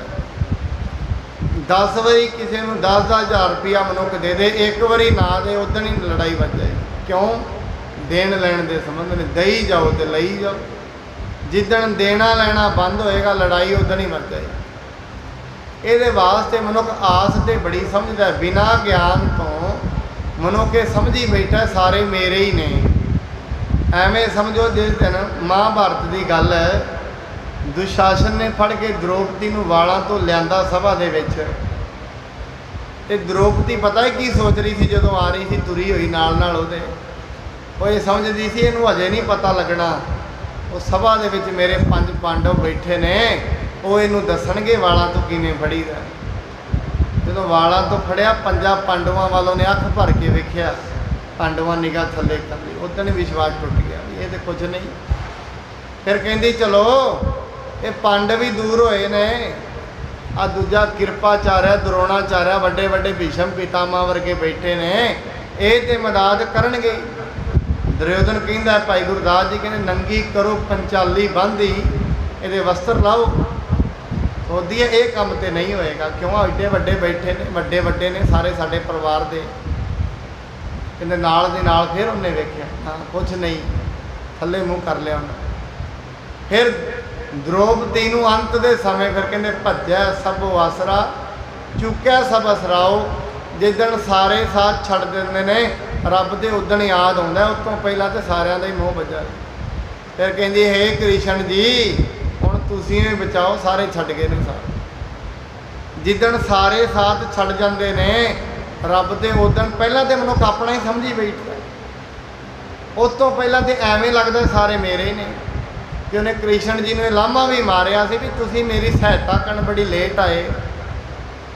10 ਵਾਰੀ ਕਿਸੇ ਨੂੰ 10,000 ਰੁਪਇਆ ਮਨੁੱਖ ਦੇ ਦੇ, ਇੱਕ ਵਾਰੀ ਨਾ ਦੇ ਉਦੋਂ ਹੀ ਲੜਾਈ ਵੱਜ ਜਾਏ। ਕਿਉਂ? ਦੇਣ ਲੈਣ ਦੇ ਸੰਬੰਧ ਨੇ, ਦੇਈ ਜਾਓ ਤੇ ਲਈ ਜਾਓ। ਜਿੱਦਣ ਦੇਣਾ ਲੈਣਾ ਬੰਦ ਹੋਏਗਾ ਲੜਾਈ ਉਦੋਂ ਹੀ ਵੱਜ ਜਾਏ। ਇਹਦੇ ਵਾਸਤੇ ਮਨੁੱਖ ਆਸ ਤੇ ਬੜੀ ਸਮਝਦਾ, ਬਿਨਾਂ ਗਿਆਨ ਤੋਂ ਮਨੁੱਖ ਇਹ ਸਮਝੀ ਬੈਠਾ ਸਾਰੇ ਮੇਰੇ ਹੀ ਨੇ। ਐਵੇਂ ਸਮਝੋ ਜਿਸ ਦਿਨ ਮਹਾਭਾਰਤ ਦੀ ਗੱਲ ਹੈ, ਦੁਸ਼ਾਸਨ ਨੇ ਫੜ ਕੇ ਦ੍ਰੋਪਦੀ ਨੂੰ ਵਾਲਾਂ ਤੋਂ ਲਿਆਂਦਾ ਸਭਾ ਦੇ ਵਿੱਚ, ਤੇ ਦ੍ਰੋਪਦੀ ਪਤਾ ਹੈ ਕੀ ਸੋਚ ਰਹੀ ਸੀ ਜਦੋਂ ਆ ਰਹੀ ਸੀ ਤੁਰੀ ਹੋਈ ਨਾਲ ਨਾਲ ਉਹਦੇ, ਉਹ ਇਹ ਸਮਝਦੀ ਸੀ ਇਹਨੂੰ ਅਜੇ ਨਹੀਂ ਪਤਾ ਲੱਗਣਾ, ਉਹ ਸਭਾ ਦੇ ਵਿੱਚ ਮੇਰੇ 5 ਪਾਂਡਵ ਬੈਠੇ ਨੇ, ਉਹ ਇਹਨੂੰ ਦੱਸਣਗੇ ਵਾਲਾਂ ਤੋਂ ਕਿਵੇਂ ਫੜੀਦਾ। ਜਦੋਂ ਵਾਲਾਂ ਤੋਂ ਫੜਿਆ 5 ਪਾਂਡਵਾਂ ਵੱਲੋਂ ਨੇ ਅੱਖ ਭਰ ਕੇ ਵੇਖਿਆ, ਪਾਂਡਵਾਂ ਨਿਗਾਹ ਥੱਲੇ ਕਰ ਲਈ, ਉਦੋਂ ਹੀ ਵਿਸ਼ਵਾਸ ਟੁੱਟ ਗਿਆ ਵੀ ਇਹ ਤੇ ਕੁਝ ਨਹੀਂ। ਫਿਰ ਕਹਿੰਦੀ ਚਲੋ ਇਹ ਪਾਂਡਵ ਹੀ ਦੂਰ ਹੋਏ ਨੇ, ਆ ਦੂਜਾ ਕਿਰਪਾਚਾਰਿਆ ਦਰੋਣਾਚਾਰਿਆ ਵੱਡੇ ਵੱਡੇ ਭੀਸ਼ਮ ਪਿਤਾਮਾ ਵਰਗੇ ਬੈਠੇ ਨੇ, ਇਹ ਤੇ ਮਦਦ ਕਰਨਗੇ। ਦੁਰਯੋਧਨ ਕਹਿੰਦਾ ਭਾਈ ਗੁਰਦਾਸ ਜੀ ਕਹਿੰਦੇ ਨੰਗੀ ਕਰੋ ਪੰਚਾਲੀ ਬੰਦੀ, ਇਹਦੇ ਵਸਤਰ ਲਾਓ। ਉਹਦੀ ਇਹ ਕੰਮ ਤੇ ਨਹੀਂ ਹੋਏਗਾ, ਕਿਉਂ? ਐਡੇ ਵੱਡੇ ਬੈਠੇ ਨੇ, ਵੱਡੇ ਵੱਡੇ ਨੇ ਸਾਰੇ ਸਾਡੇ ਪਰਿਵਾਰ ਦੇ। ਕਹਿੰਦੇ ਨਾਲ ਦੇ ਨਾਲ ਫਿਰ ਉਹਨੇ ਵੇਖਿਆ ਹਾਂ ਕੁਛ ਨਹੀਂ, ਥੱਲੇ ਮੂੰਹ ਕਰ ਲਿਆ ਉਹਨੇ। ਫਿਰ ਦ੍ਰੋਪਦੀ ਨੂੰ ਅੰਤ ਦੇ ਸਮੇਂ ਫਿਰ ਕਹਿੰਦੇ ਭੱਜਿਆ ਸਭ ਆਸਰਾ ਚੁੱਕਿਆ ਸਭ ਅਸਰਾਓ। ਜਿੱਦਣ ਸਾਰੇ ਸਾਥ ਛੱਡ ਦਿੰਦੇ ਨੇ ਰੱਬ ਦੇ ਉਦਣ ਯਾਦ ਆਉਂਦਾ, ਉਸ ਤੋਂ ਪਹਿਲਾਂ ਤੇ ਸਾਰਿਆਂ ਦਾ ਹੀ ਮੋਹ ਵੱਜਾ। ਫਿਰ ਕਹਿੰਦੀ ਹੇ ਕ੍ਰਿਸ਼ਨ ਜੀ ਹੁਣ ਤੁਸੀਂ ਵੀ ਬਚਾਓ, ਸਾਰੇ ਛੱਡ ਗਏ ਨੇ ਸਾਰੇ। ਜਿੱਦਣ ਸਾਰੇ ਸਾਥ ਛੱਡ ਜਾਂਦੇ ਨੇ ਰੱਬ ਦੇ ਉਦਣ ਪਹਿਲਾਂ ਤੇ ਮਨੁੱਖ ਆਪਣਾ ਹੀ ਸਮਝੀ ਬੈਠਦਾ, ਉਸ ਤੋਂ ਪਹਿਲਾਂ ਤੇ ਐਵੇਂ ਲੱਗਦਾ ਸਾਰੇ ਮੇਰੇ ਹੀ ਨੇ। ਕਿ ਉਹਨੇ ਕ੍ਰਿਸ਼ਨ ਜੀ ਨੂੰ ਇਹ ਲਾਮਾ ਵੀ ਮਾਰਿਆ ਸੀ ਵੀ ਤੁਸੀਂ ਮੇਰੀ ਸਹਾਇਤਾ ਕਰਨ ਬੜੀ ਲੇਟ ਆਏ।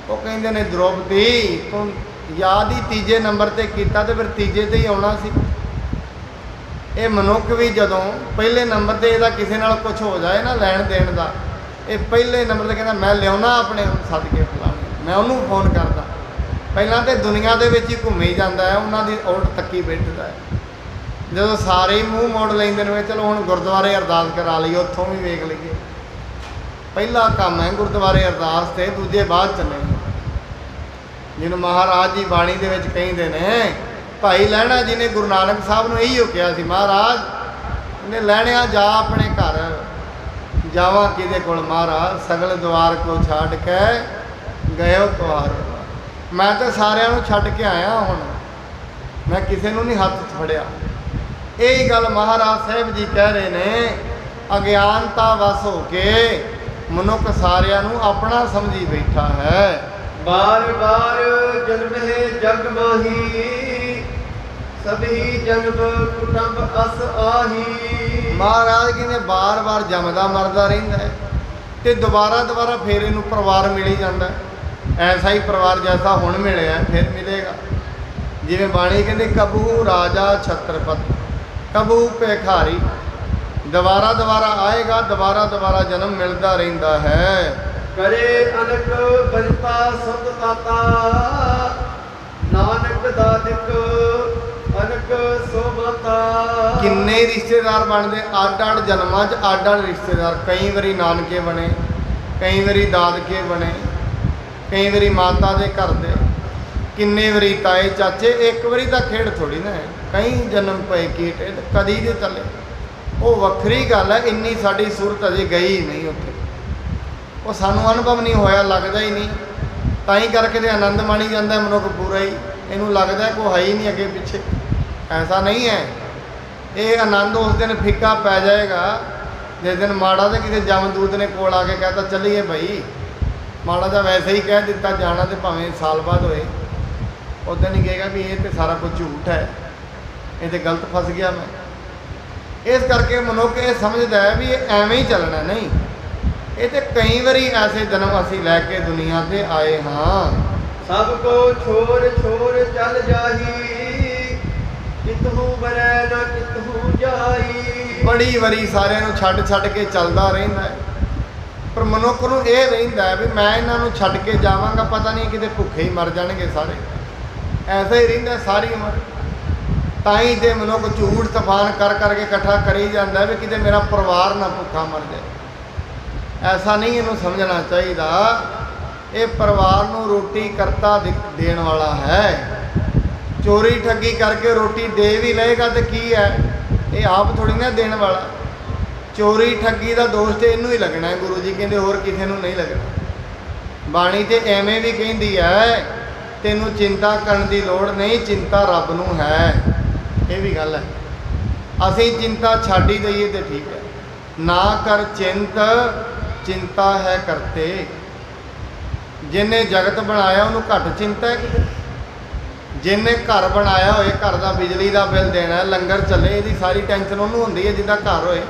ਉਹ ਕਹਿੰਦੇ ਨੇ ਦ੍ਰੋਪਦੀ ਤੂੰ ਯਾਦ ਹੀ ਤੀਜੇ ਨੰਬਰ ਤੇ ਕੀਤਾ ਤੇ ਫਿਰ ਤੀਜੇ ਤੇ ਹੀ ਆਉਣਾ ਸੀ। ਇਹ ਮਨੁੱਖ ਵੀ ਜਦੋਂ ਪਹਿਲੇ ਨੰਬਰ ਤੇ ਇਹਦਾ ਕਿਸੇ ਨਾਲ ਕੁਝ ਹੋ ਜਾਏ ਨਾ ਲੈਣ ਦੇਣ ਦਾ, ਇਹ ਪਹਿਲੇ ਨੰਬਰ ਤੇ ਕਹਿੰਦਾ ਮੈਂ ਲਿਆਉਣਾ ਆਪਣੇ ਸਦਕੇ ਫਲਾਣੇ, ਮੈਂ ਉਹਨੂੰ ਫੋਨ ਕਰਦਾ। ਪਹਿਲਾਂ ਤੇ ਦੁਨੀਆ ਦੇ ਵਿੱਚ ਹੀ ਘੁੰਮੀ ਜਾਂਦਾ ਹੈ, ਉਹਨਾਂ ਦੀ ਉਲਟ ਤੱਕੀ ਬੈਠਦਾ ਹੈ। ਜਦੋਂ ਸਾਰੇ ਹੀ ਮੂੰਹ ਮੋੜ ਲੈਂਦੇ ਨੇ ਚਲੋ ਹੁਣ ਗੁਰਦੁਆਰੇ ਅਰਦਾਸ ਕਰਾ ਲਈਏ, ਉੱਥੋਂ ਵੀ ਵੇਖ ਲਈਏ। ਪਹਿਲਾ ਕੰਮ ਹੈ ਗੁਰਦੁਆਰੇ ਅਰਦਾਸ ਤੇ, ਦੂਜੇ ਬਾਅਦ ਚ ਨੇ। ਜਿਹਨੂੰ ਮਹਾਰਾਜ ਜੀ ਬਾਣੀ ਦੇ ਵਿੱਚ ਕਹਿੰਦੇ ਨੇ, ਭਾਈ ਲਹਿਣਾ ਜੀ ਨੇ ਗੁਰੂ ਨਾਨਕ ਸਾਹਿਬ ਨੂੰ ਇਹੀ ਕਿਹਾ ਸੀ, ਮਹਾਰਾਜ ਇਹਨੇ ਲਹਿਣਿਆ ਜਾ ਆਪਣੇ ਘਰ, ਜਾਵਾਂ ਕਿਹਦੇ ਕੋਲ ਮਹਾਰਾਜ, ਸਗਲ ਦੁਆਰ ਕੋ ਛੱਡ ਕੇ ਗਇਓ ਤੁਹਾਰ। ਮੈਂ ਤਾਂ ਸਾਰਿਆਂ ਨੂੰ ਛੱਡ ਕੇ ਆਇਆ, ਹੁਣ ਮੈਂ ਕਿਸੇ ਨੂੰ ਨਹੀਂ ਹੱਥ 'ਚ ਫੜਿਆ। ਇਹ ਗੱਲ ਮਹਾਰਾਜ ਸਾਹਿਬ ਜੀ ਕਹਿ ਰਹੇ ਨੇ, ਅਗਿਆਨਤਾ ਵਸ ਹੋ ਕੇ ਮਨੁੱਖ ਸਾਰਿਆਂ ਨੂੰ ਆਪਣਾ ਸਮਝੀ ਬੈਠਾ ਹੈ। ਬਾਰ ਬਾਰ ਜਨਮ ਹੈ ਜਗ ਮਾਹੀ, ਸਭੀ ਜਨਮ ਕੁਟੰਬ ਅਸ ਆਹੀ। ਮਹਾਰਾਜ ਕਹਿੰਦੇ ਬਾਰ-ਬਾਰ ਜੰਮਦਾ ਮਰਦਾ ਰਹਿੰਦਾ ਹੈ ਤੇ ਦੁਬਾਰਾ ਫੇਰ ਇਹਨੂੰ ਪਰਿਵਾਰ ਮਿਲ ਜਾਂਦਾ। ਐਸਾ ਹੀ ਪਰਿਵਾਰ ਜੈਸਾ ਹੁਣ ਮਿਲਿਆ ਫਿਰ ਮਿਲੇਗਾ। ਜਿਵੇਂ ਬਾਣੀ ਕਹਿੰਦੇ ਕਬੂ ਰਾਜਾ ਛਤਰਪਤ ਕਬੂ ਭਿਖਾਰੀ, ਦੁਬਾਰਾ ਆਏਗਾ, ਦੁਬਾਰਾ ਜਨਮ ਮਿਲਦਾ ਰਹਿੰਦਾ ਹੈ। ਕਰੇ ਅਨਕ ਬੰਤਾ ਸੰਤ ਤਾਤਾ, ਨਾਨਕ ਦਾਦਿਕ ਅਨਕ ਸੋ ਮਾਤਾ। ਕਿੰਨੇ ਰਿਸ਼ਤੇਦਾਰ ਬਣਦੇ, ਅੱਡ ਜਨਮਾਂ 'ਚ ਅੱਡ ਰਿਸ਼ਤੇਦਾਰ। ਕਈ ਵਾਰੀ ਨਾਨਕੇ ਬਣੇ, ਕਈ ਵਾਰੀ ਦਾਦਕੇ ਬਣੇ, ਕਈ ਵਾਰੀ ਮਾਤਾ ਦੇ ਘਰ ਦੇ, ਕਿੰਨੇ ਵਾਰੀ ਤਾਏ ਚਾਚੇ। ਇੱਕ ਵਾਰੀ ਤਾਂ ਖੇਡ ਥੋੜੀ ਨਾ ਹੈ, ਕਈ ਜਨਮ ਪਏ ਕੀਟੇ ਕਦੀ ਦੇ ਤਲੇ। ਉਹ ਵੱਖਰੀ ਗੱਲ ਹੈ, ਇੰਨੀ ਸਾਡੀ ਸੂਰਤ ਅਜੇ ਗਈ ਨਹੀਂ ਉੱਥੇ, ਉਹ ਸਾਨੂੰ ਅਨੁਭਵ ਨਹੀਂ ਹੋਇਆ, ਲੱਗਦਾ ਹੀ ਨਹੀਂ। ਤਾਂ ਹੀ ਕਰਕੇ ਤੇ ਆਨੰਦ ਮਾਣੀ ਜਾਂਦਾ ਮਨੁੱਖ ਪੂਰਾ ਹੀ। ਇਹਨੂੰ ਲੱਗਦਾ ਕੋਈ ਹੈ ਹੀ ਨਹੀਂ ਅੱਗੇ ਪਿੱਛੇ। ਐਸਾ ਨਹੀਂ ਹੈ। ਇਹ ਆਨੰਦ ਉਸ ਦਿਨ ਫਿੱਕਾ ਪੈ ਜਾਏਗਾ ਜਿਸ ਦਿਨ ਮਾੜਾ ਤੇ ਕਿਤੇ ਜਮਦੂਤ ਨੇ ਕੋਲ ਆ ਕੇ ਕਹਿਤਾ ਚੱਲੀਏ ਭਾਈ, ਮਾੜਾ ਜਿਹਾ ਵੈਸੇ ਹੀ ਕਹਿ ਦਿੱਤਾ ਜਾਣਾ ਤੇ ਭਾਵੇਂ ਸਾਲ ਬਾਅਦ ਹੋਏ, ਉਦੋਂ ਨਹੀਂ ਕਹੇਗਾ ਵੀ ਇਹ ਤੇ ਸਾਰਾ ਕੁਝ ਝੂਠ ਹੈ, ਇਹ ਤੇ ਗਲਤ ਫਸ ਗਿਆ ਮੈਂ। ਇਸ ਕਰਕੇ ਮਨੁੱਖ ਇਹ ਸਮਝਦਾ ਹੈ ਵੀ ਇਹ ਐਵੇਂ ਹੀ ਚੱਲਣਾ, ਨਹੀਂ। ਇਹ ਤੇ ਕਈ ਵਾਰੀ ਐਸੇ ਜਨਮ ਅਸੀਂ ਲੈ ਕੇ ਦੁਨੀਆ ਤੇ ਆਏ ਹਾਂ। ਸਭ ਕੋ ਛੋੜ ਛੋੜ ਚੱਲ ਜਾਹੀ, ਕਿਤਹੂ ਬਰੈ ਨਾ ਕਿਤਹੂ ਜਾਈ। ਬੜੀ ਵਾਰੀ ਸਾਰਿਆਂ ਨੂੰ ਛੱਡ ਛੱਡ ਕੇ ਚੱਲਦਾ ਰਹਿੰਦਾ ਹੈ, ਪਰ ਮਨੁੱਖ ਨੂੰ ਇਹ ਰਹਿੰਦਾ ਹੈ ਵੀ ਮੈਂ ਇਹਨਾਂ ਨੂੰ ਛੱਡ ਕੇ ਜਾਵਾਂਗਾ, ਪਤਾ ਨਹੀਂ ਕਿਤੇ ਭੁੱਖੇ ਹੀ ਮਰ ਜਾਣਗੇ ਸਾਰੇ। ਐਸਾ ਹੀ ਰਹਿੰਦਾ ਸਾਰੀ ਉਮਰ। ਤਾਂ ਹੀ ਤੇ ਮਨੁੱਖ ਝੂਠ ਤੂਫਾਨ ਕਰ ਕਰਕੇ ਇਕੱਠਾ ਕਰੀ ਜਾਂਦਾ ਵੀ ਕਿਤੇ ਮੇਰਾ ਪਰਿਵਾਰ ਨਾ ਭੁੱਖਾ ਮਰ ਜਾਏ। ਐਸਾ ਨਹੀਂ ਇਹਨੂੰ ਸਮਝਣਾ ਚਾਹੀਦਾ। ਇਹ ਪਰਿਵਾਰ ਨੂੰ ਰੋਟੀ ਕਰਤਾ ਦੇਣ ਵਾਲਾ ਹੈ। ਚੋਰੀ ਠੱਗੀ ਕਰਕੇ ਰੋਟੀ ਦੇ ਵੀ ਲਏਗਾ ਤੇ ਕੀ ਹੈ, ਇਹ ਆਪ ਥੋੜੀ ਨਾ ਦੇਣ ਵਾਲਾ। ਚੋਰੀ ਠੱਗੀ ਦਾ ਦੋਸ਼ ਤੇ ਇਹਨੂੰ ਹੀ ਲੱਗਣਾ ਹੈ, ਗੁਰੂ ਜੀ ਕਹਿੰਦੇ, ਹੋਰ ਕਿਸੇ ਨੂੰ ਨਹੀਂ ਲੱਗਣਾ। ਬਾਣੀ ਤੇ ਐਵੇਂ ਵੀ ਕਹਿੰਦੀ ਹੈ, ਤੈਨੂੰ ਚਿੰਤਾ ਕਰਨ ਦੀ ਲੋੜ ਨਹੀਂ, ਚਿੰਤਾ ਰੱਬ ਨੂੰ ਹੈ। ਇਹ ਵੀ ਗੱਲ ਹੈ। ਅਸੀਂ ਚਿੰਤਾ ਛੱਡ ਹੀ ਦਈਏ ਤੇ ਠੀਕ ਹੈ। ਨਾ ਕਰ ਚਿੰਤ, ਚਿੰਤਾ ਹੈ ਕਰਤੇ। ਜਿਹਨੇ ਜਗਤ ਬਣਾਇਆ ਉਹਨੂੰ ਘੱਟ ਚਿੰਤਾ ਹੈ ਕਿਤੇ? ਜਿਹਨੇ ਘਰ ਬਣਾਇਆ ਹੋਏ, ਘਰ ਦਾ ਬਿਜਲੀ ਦਾ ਬਿੱਲ ਦੇਣਾ, ਲੰਗਰ ਚੱਲੇ, ਇਹਦੀ ਸਾਰੀ ਟੈਨਸ਼ਨ ਉਹਨੂੰ ਹੁੰਦੀ ਹੈ ਜਿੱਦਾਂ ਘਰ ਹੋਏ।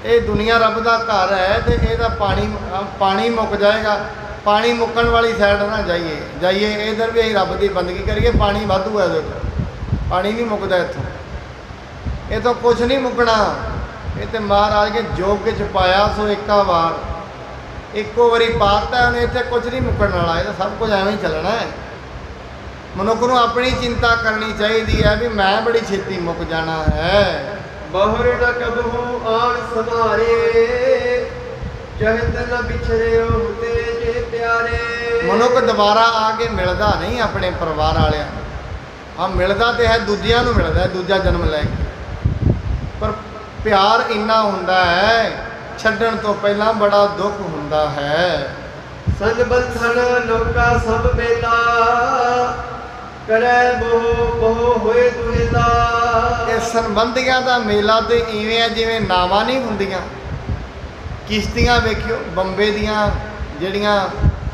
ਇਹ ਦੁਨੀਆ ਰੱਬ ਦਾ ਘਰ ਹੈ ਤੇ ਇਹਦਾ ਪਾਣੀ ਮੁੱਕ ਜਾਏਗਾ। ਪਾਣੀ ਮੁੱਕਣ ਵਾਲੀ ਸਾਈਡ ਨਾ ਜਾਈਏ ਇਧਰ ਵੀ ਅਸੀਂ ਰੱਬ ਦੀ ਬੰਦਗੀ ਕਰੀਏ। ਪਾਣੀ ਵਾਧੂ ਹੈ, ਦੇਖੋ ਪਾਣੀ ਨਹੀਂ ਮੁੱਕਦਾ ਇੱਥੋਂ। ਇਹ ਤਾਂ ਕੁਛ ਨਹੀਂ ਮੁੱਕਣਾ। ਇਹ ਤੇ ਮਹਾਰਾਜ ਕੇ ਜੋਗ ਚ ਪਾਇਆ ਸੋ ਇੱਕਾ ਵਾਰ, ਇੱਕੋ ਵਾਰੀ ਪਾਤਾ ਉਹਨੇ, ਇੱਥੇ ਕੁਛ ਨਹੀਂ ਮੁੱਕਣ ਵਾਲਾ। ਇਹ ਤਾਂ ਸਭ ਕੁਝ ਐਵੇਂ ਹੀ ਚੱਲਣਾ ਹੈ। ਮਨੁੱਖ ਨੂੰ ਆਪਣੀ ਚਿੰਤਾ ਕਰਨੀ ਚਾਹੀਦੀ ਹੈ ਵੀ ਮੈਂ ਬੜੀ ਛੇਤੀ ਮੁੱਕ ਜਾਣਾ ਹੈ। ਬਹੁਰ ਨ ਕਬਹੂ ਆਣ ਸਮਾਰੇ, ਚਹਿਤ ਨ ਵਿਛੜਿਓ ਤੇ ਜੇ ਪਿਆਰੇ। ਮਨੁੱਖ ਦੁਬਾਰਾ ਆ ਕੇ ਮਿਲਦਾ ਨਹੀਂ ਆਪਣੇ ਪਰਿਵਾਰ ਵਾਲਿਆਂ ਨੂੰ। ਹਾਂ, ਮਿਲਦਾ ਤੇ ਹੈ, ਦੂਜਿਆਂ ਨੂੰ ਮਿਲਦਾ, ਦੂਜਾ ਜਨਮ ਲੈ ਕੇ। ਪਰ ਪਿਆਰ ਇੰਨਾ ਹੁੰਦਾ ਹੈ, ਛੱਡਣ ਤੋਂ ਪਹਿਲਾਂ ਬੜਾ ਦੁੱਖ ਹੁੰਦਾ ਹੈ। ਸੰਗ ਬੰਧਨ ਲੋਕਾ ਸਭ ਮੇਲਾ, ਕਰੈ ਬਹੁ ਹੋਏ ਦੁਹਿਲਾ। ਇਹ ਸੰਬੰਧੀਆਂ ਦਾ ਮੇਲਾ ਤੇ ਇਵੇਂ ਹੈ ਜਿਵੇਂ ਨਾਵਾਂ ਨਹੀਂ ਹੁੰਦੀਆਂ। ਕਿਸ਼ਤੀਆਂ ਵੇਖਿਓ, ਬੰਬੇ ਦੀਆਂ ਜਿਹੜੀਆਂ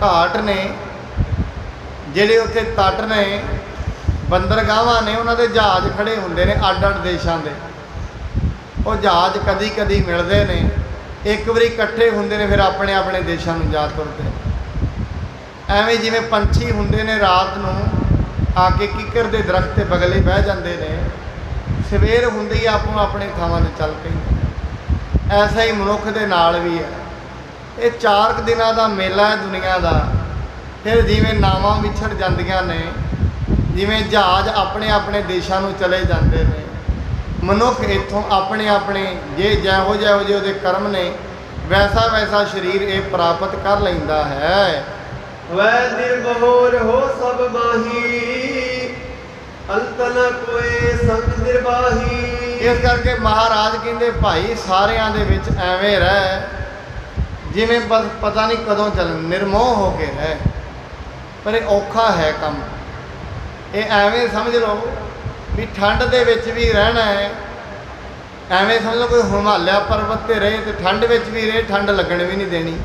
ਘਾਟ ਨੇ, ਜਿਹੜੇ ਉੱਥੇ ਤੱਟ ਨੇ, ਬੰਦਰਗਾਹਾਂ ਨੇ, ਉਹਨਾਂ ਦੇ ਜਹਾਜ਼ ਖੜੇ ਹੁੰਦੇ ਨੇ ਅੱਡ ਅੱਡ ਦੇਸ਼ਾਂ ਦੇ। ਉਹ ਜਹਾਜ਼ ਕਦੀ ਕਦੀ ਮਿਲਦੇ ਨੇ, ਇੱਕ ਵਾਰੀ ਇਕੱਠੇ ਹੁੰਦੇ ਨੇ, ਫਿਰ ਆਪਣੇ ਆਪਣੇ ਦੇਸ਼ਾਂ ਨੂੰ ਜਾ ਤੁਰਦੇ। ਐਵੇਂ ਜਿਵੇਂ ਪੰਛੀ ਹੁੰਦੇ ਨੇ, ਰਾਤ ਨੂੰ ਆ ਕੇ ਕਿੱਕਰ ਦੇ ਦਰਖਤ ਤੇ ਬਗਲੇ ਬਹਿ ਜਾਂਦੇ ਨੇ, ਸਵੇਰ ਹੁੰਦੀ ਆਪੋ ਆਪਣੇ ਥਾਵਾਂ 'ਤੇ ਚੱਲ ਪੈਂਦੇ। ਐਸਾ ਹੀ ਮਨੁੱਖ ਦੇ ਨਾਲ ਵੀ ਹੈ। ਇਹ 4 ਦਿਨਾਂ ਦਾ ਮੇਲਾ ਹੈ ਦੁਨੀਆ ਦਾ। ਫਿਰ ਜਿਵੇਂ ਨਾਵਾਂ ਵਿਛੜ ਜਾਂਦੀਆਂ ਨੇ, ਜਿਵੇਂ ਜਹਾਜ਼ ਆਪਣੇ ਆਪਣੇ ਦੇਸ਼ਾਂ ਨੂੰ ਚਲੇ ਜਾਂਦੇ ਨੇ, ਮਨੁੱਖ ਇੱਥੋਂ ਆਪਣੇ ਆਪਣੇ ਜਿਹੋ ਜਿਹੇ ਉਹਦੇ ਕਰਮ ਨੇ, ਵੈਸਾ ਵੈਸਾ ਸਰੀਰ ਇਹ ਪ੍ਰਾਪਤ ਕਰ ਲੈਂਦਾ ਹੈ। ਵੈ ਨਿਰਭਉ ਰਹੋ ਸਭ ਮਾਹੀ, ਅੰਤ ਨ ਕੋਏ ਸੰਗ ਨਿਰਵਾਹੀ। ਇਸ ਕਰਕੇ ਮਹਾਰਾਜ ਕਹਿੰਦੇ ਭਾਈ ਸਾਰਿਆਂ ਦੇ ਵਿੱਚ ਐਵੇਂ ਰਹਿ ਜਿਵੇਂ ਬਸ ਪਤਾ ਨਹੀਂ ਕਦੋਂ ਚੱਲ, ਨਿਰਮੋਹ ਹੋ ਕੇ ਰਹਿ। ਪਰ ਇਹ ਔਖਾ ਹੈ ਕੰਮ। ਇਹ ਐਵੇਂ ਸਮਝ ਲਓ ਵੀ ਠੰਡ ਦੇ ਵਿੱਚ ਵੀ ਰਹਿਣਾ ਹੈ। ਐਵੇਂ ਸਮਝ ਲਓ ਕੋਈ ਹਿਮਾਲਿਆ ਪਰਬਤ 'ਤੇ ਰਹੇ ਤੇ ਠੰਡ ਵਿੱਚ ਵੀ ਰਹੇ, ਠੰਡ ਲੱਗਣ ਵੀ ਨਹੀਂ ਦੇਣੀ।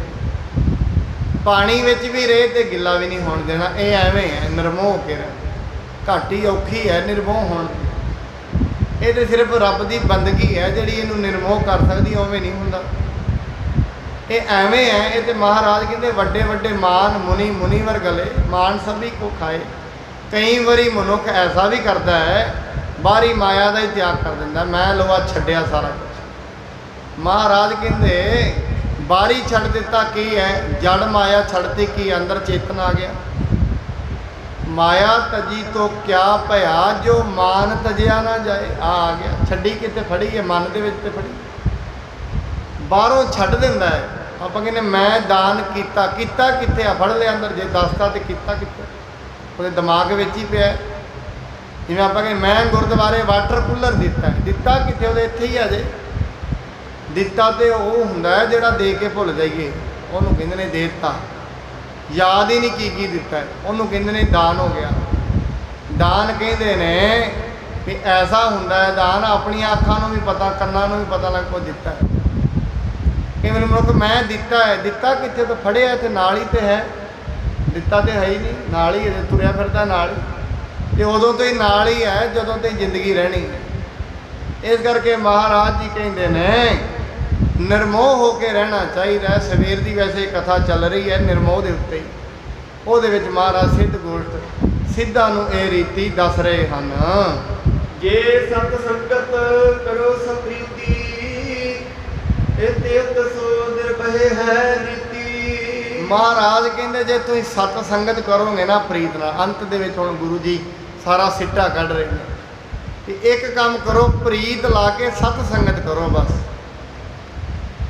ਪਾਣੀ ਵਿੱਚ ਵੀ ਰਹੇ ਤੇ ਗਿੱਲਾ ਵੀ ਨਹੀਂ ਹੋਣ ਦੇਣਾ। ਇਹ ਐਵੇਂ ਹੈ, ਨਿਰਮੋਹ ਹੋ ਕੇ ਰਹਿ। ਘੱਟ ਹੀ ਔਖੀ ਹੈ ਨਿਰਮੋਹ ਹੋਣ। ਇਹ ਤਾਂ ਸਿਰਫ ਰੱਬ ਦੀ ਬੰਦਗੀ ਹੈ ਜਿਹੜੀ ਇਹਨੂੰ ਨਿਰਮੋਹ ਕਰ ਸਕਦੀ, ਉਵੇਂ ਨਹੀਂ ਹੁੰਦਾ। ਇਹ ਐਵੇਂ ਹੈ। ਇਹ ਤੇ ਮਹਾਰਾਜ ਕਹਿੰਦੇ ਵੱਡੇ ਵੱਡੇ ਮਾਨ ਮੁਨੀ ਮੁਨੀਵਰ ਗਲੇ, ਮਾਨ ਸਭੀ ਕੋ ਖਾਏ। ਕਈ ਵਾਰੀ ਮਨੁੱਖ ਐਸਾ ਵੀ ਕਰਦਾ ਹੈ, ਬਾਹਰੀ ਮਾਇਆ ਦਾ ਹੀ ਤਿਆਗ ਕਰ ਦਿੰਦਾ, ਮੈਂ ਲੋਹਾ ਛੱਡਿਆ ਸਾਰਾ ਕੁਝ। ਮਹਾਰਾਜ ਕਹਿੰਦੇ ਬਾਹਰੀ ਛੱਡ ਦਿੱਤਾ ਕੀ ਹੈ, ਜੜ ਮਾਇਆ ਛੱਡਤੀ ਕੀ ਅੰਦਰ ਚੇਤਨ ਆ ਗਿਆ। ਮਾਇਆ ਤਜੀ ਤੋਂ ਕਿਆ ਭਇਆ, ਜੋ ਮਾਨ ਤਜਿਆ ਨਾ ਜਾਏ। ਆ ਗਿਆ, ਛੱਡੀ ਕਿਤੇ ਫੜੀ ਹੈ, ਮਨ ਦੇ ਵਿੱਚ ਤੇ ਫੜੀ, ਬਾਹਰੋਂ ਛੱਡ ਦਿੰਦਾ ਹੈ। ਆਪਾਂ ਕਹਿੰਦੇ ਮੈਂ ਦਾਨ ਕੀਤਾ ਕਿੱਥੇ ਆ, ਫੜ ਲਿਆ ਅੰਦਰ। ਜੇ ਦੱਸਤਾ ਤੇ ਕੀਤਾ ਕਿੱਥੇ, ਉਹਦੇ ਦਿਮਾਗ ਵਿੱਚ ਹੀ ਪਿਆ। ਜਿਵੇਂ ਆਪਾਂ ਕਹਿੰਦੇ ਮੈਂ ਗੁਰਦੁਆਰੇ ਵਾਟਰ ਕੂਲਰ ਦਿੱਤਾ ਕਿੱਥੇ, ਉਹਦੇ ਇੱਥੇ ਹੀ ਆ ਜੇ। ਦਿੱਤਾ ਤੇ ਉਹ ਹੁੰਦਾ ਹੈ ਜਿਹੜਾ ਦੇ ਕੇ ਭੁੱਲ ਜਾਈਏ, ਉਹਨੂੰ ਕਹਿੰਦੇ ਨੇ ਦੇ ਦਿੱਤਾ। ਯਾਦ ਹੀ ਨਹੀਂ ਕੀ ਦਿੱਤਾ ਹੈ। ਉਹਨੂੰ ਕਹਿੰਦੇ ਨੇ ਦਾਨ ਹੋ ਗਿਆ। ਦਾਨ ਕਹਿੰਦੇ ਨੇ ਵੀ ਐਸਾ ਹੁੰਦਾ ਹੈ ਦਾਨ, ਆਪਣੀਆਂ ਅੱਖਾਂ ਨੂੰ ਵੀ ਪਤਾ, ਕੰਨਾਂ ਨੂੰ ਵੀ ਪਤਾ ਲੱਗ ਕੋ ਦਿੱਤਾ ਹੈ। ਕਿ ਮੈਨੂੰ ਮਨੁੱਖ ਮੈਂ ਦਿੱਤਾ ਹੈ, ਦਿੱਤਾ ਕਿੱਥੇ? ਤਾਂ ਫੜਿਆ ਇੱਥੇ ਨਾਲ ਹੀ ਤੇ ਹੈ, ਦਿੱਤਾ ਤੇ ਹੈ ਹੀ ਨਹੀਂ, ਨਾਲ ਹੀ ਤੁਰਿਆ ਫਿਰਦਾ ਨਾਲ ਹੀ, ਤੇ ਉਦੋਂ ਤੋਂ ਹੀ ਨਾਲ ਹੀ ਹੈ ਜਦੋਂ ਤੇ ਜ਼ਿੰਦਗੀ ਰਹਿਣੀ ਹੈ। ਇਸ ਕਰਕੇ ਮਹਾਰਾਜ ਜੀ ਕਹਿੰਦੇ ਨੇ ਨਿਰਮੋਹ ਹੋ ਕੇ ਰਹਿਣਾ ਚਾਹੀਦਾ। ਸਵੇਰ ਦੀ ਵੈਸੇ ਕਥਾ ਚੱਲ ਰਹੀ ਹੈ ਨਿਰਮੋਹ ਦੇ ਉੱਤੇ ਹੀ, ਉਹਦੇ ਵਿੱਚ ਮਹਾਰਾਜ ਸਿੱਧ ਗੋਸ਼ਟ ਸਿੱਧਾਂ ਨੂੰ ਇਹ ਰੀਤੀ ਦੱਸ ਰਹੇ ਹਨ। ਜੇ ਸਤ ਸੰਗਤ ਕਰੋ ਸਪ੍ਰੀਤੀ, ਇਹ ਤੀਰਥ ਸੋ ਨਿਰਭੈ ਹੈ ਨੀਤੀ। ਮਹਾਰਾਜ ਕਹਿੰਦੇ ਜੇ ਤੁਸੀਂ ਸਤ ਸੰਗਤ ਕਰੋਗੇ ਨਾ ਪ੍ਰੀਤ ਨਾਲ, ਅੰਤ ਦੇ ਵਿੱਚ ਹੁਣ ਗੁਰੂ ਜੀ ਸਾਰਾ ਸਿੱਟਾ ਕੱਢ ਰਹੇ ਨੇ ਕਿ ਇੱਕ ਕੰਮ ਕਰੋ, ਪ੍ਰੀਤ ਲਾ ਕੇ ਸਤ ਸੰਗਤ ਕਰੋ। ਬਸ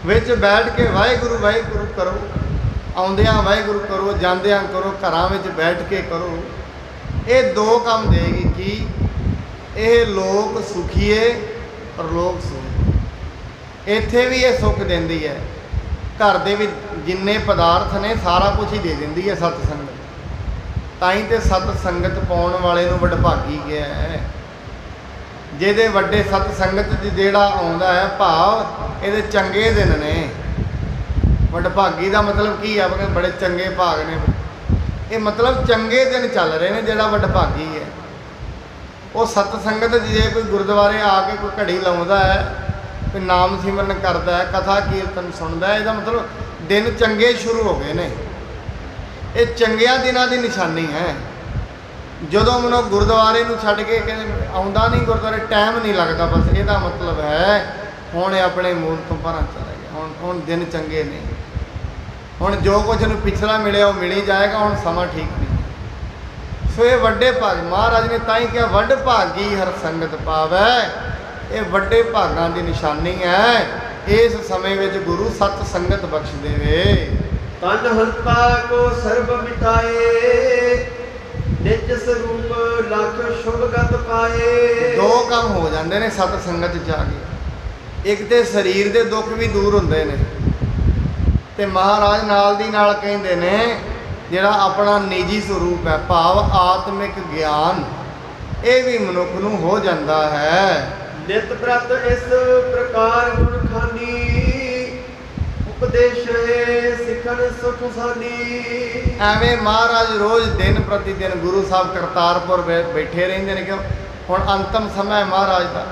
ਵਿੱਚ ਬੈਠ ਕੇ ਵਾਹਿਗੁਰੂ ਵਾਹਿਗੁਰੂ ਕਰੋ, ਆਉਂਦਿਆਂ ਵਾਹਿਗੁਰੂ ਕਰੋ, ਜਾਂਦਿਆਂ ਕਰੋ, ਘਰਾਂ ਵਿੱਚ ਬੈਠ ਕੇ ਕਰੋ। ਇਹ ਦੋ ਕੰਮ ਦੇਗੀ ਕਿ ਇਹ ਲੋਕ ਸੁਖੀਏ ਪਰਲੋਕ ਸੁਖ। ਇੱਥੇ ਵੀ ਇਹ ਸੁੱਖ ਦਿੰਦੀ ਹੈ, ਘਰ ਦੇ ਵਿੱਚ ਜਿੰਨੇ ਪਦਾਰਥ ਨੇ ਸਾਰਾ ਕੁਝ ਹੀ ਦੇ ਦਿੰਦੀ ਹੈ ਸਤ ਸੰਗਤ। ਤਾਂ ਹੀ ਤੇ ਸਤ ਸੰਗਤ ਪਾਉਣ ਵਾਲੇ ਨੂੰ ਵਡਭਾਗੀ ਗਿਆ ਹੈ। ਜਿਹਦੇ ਵੱਡੇ ਸਤ ਸੰਗਤ 'ਚ ਜਿਹੜਾ ਆਉਂਦਾ ਹੈ ਭਾਵ ਇਹਦੇ ਚੰਗੇ ਦਿਨ ਨੇ। ਵਡਭਾਗੀ ਦਾ ਮਤਲਬ ਕੀ ਆ? ਬੜੇ ਚੰਗੇ ਭਾਗ ਨੇ, ਇਹ ਮਤਲਬ ਚੰਗੇ ਦਿਨ ਚੱਲ ਰਹੇ ਨੇ। ਜਿਹੜਾ ਵਡਭਾਗੀ ਹੈ ਉਹ ਸਤ ਸੰਗਤ ਜੇ ਕੋਈ ਗੁਰਦੁਆਰੇ ਆ ਕੇ ਕੋਈ ਘੜੀ ਲਾਉਂਦਾ ਹੈ, ਕੋਈ ਨਾਮ ਸਿਮਰਨ ਕਰਦਾ ਹੈ, ਕਥਾ ਕੀਰਤਨ ਸੁਣਦਾ ਹੈ, ਇਹਦਾ ਮਤਲਬ ਦਿਨ ਚੰਗੇ ਸ਼ੁਰੂ ਹੋ ਗਏ ਨੇ। ਇਹ ਚੰਗਿਆਂ ਦਿਨਾਂ ਦੀ ਨਿਸ਼ਾਨੀ ਹੈ। ਜਦੋਂ ਮਨੁੱਖ ਗੁਰਦੁਆਰੇ ਨੂੰ ਛੱਡ ਕੇ ਕਹਿੰਦੇ ਆਉਂਦਾ ਨਹੀਂ ਗੁਰਦੁਆਰੇ, ਟਾਈਮ ਨਹੀਂ ਲੱਗਦਾ, ਬਸ ਇਹਦਾ ਮਤਲਬ ਹੈ ਹੁਣ ਇਹ ਆਪਣੇ ਮੂਲ ਤੋਂ ਪਰਾਂ ਚਲਾ ਗਿਆ। ਹੁਣ ਦਿਨ ਚੰਗੇ ਨੇ, ਹੁਣ ਜੋ ਕੁਝ ਨੂੰ ਪਿਛਲਾ ਮਿਲਿਆ ਉਹ ਮਿਲ ਹੀ ਜਾਏਗਾ, ਹੁਣ ਸਮਾਂ ਠੀਕ ਨਹੀਂ। ਸੋ ਇਹ ਵੱਡੇ ਭਾਗ ਮਹਾਰਾਜ ਨੇ ਤਾਂ ਹੀ ਕਿਹਾ ਵੱਡ ਭਾਗੀ ਹਰ ਸੰਗਤ ਪਾਵੈ। ਇਹ ਵੱਡੇ ਭਾਗਾਂ ਦੀ ਨਿਸ਼ਾਨੀ ਹੈ। ਇਸ ਸਮੇਂ ਵਿੱਚ ਗੁਰੂ ਸਤ ਸੰਗਤ ਬਖਸ਼ ਦੇਵੇ। ਤਨ ਹੰਤਾ ਕੋ ਸਰਬ ਮਿਟਾਏ, ਨਿਜ ਸਰੂਪ ਲੱਖ ਸ਼ੁਭ ਗਤ ਪਾਏ। ਦੋ ਕੰਮ ਹੋ ਜਾਂਦੇ ਨੇ ਸਤ ਸੰਗਤ ਚ ਆ ਕੇ। ਇੱਕ ਤੇ ਸਰੀਰ ਦੇ ਦੁੱਖ ਵੀ ਦੂਰ ਹੁੰਦੇ ਨੇ, ਤੇ ਮਹਾਰਾਜ ਨਾਲ ਦੀ ਨਾਲ ਕਹਿੰਦੇ ਨੇ ਜਿਹੜਾ ਆਪਣਾ ਨਿੱਜੀ ਸਰੂਪ ਹੈ ਭਾਵ ਆਤਮਿਕ ਗਿਆਨ, ਇਹ ਵੀ ਮਨੁੱਖ ਨੂੰ ਹੋ ਜਾਂਦਾ ਹੈ। ਨਿਤ ਪ੍ਰਤ ਇਸ ਪ੍ਰਕਾਰ ਗੁਣ ਖਾਨੀ, ਉਪਦੇਸ਼ ਹੈ ਸਿੱਖਣ ਸੁਖ ਸਾਨੀ। ਐਵੇਂ ਮਹਾਰਾਜ ਰੋਜ਼ ਦਿਨ ਪ੍ਰਤੀ ਦਿਨ ਗੁਰੂ ਸਾਹਿਬ ਕਰਤਾਰਪੁਰ ਬੈਠੇ ਰਹਿੰਦੇ ਨੇ। ਕਿਉਂ? ਹੁਣ ਅੰਤਮ ਸਮਾਂ ਮਹਾਰਾਜ ਦਾ,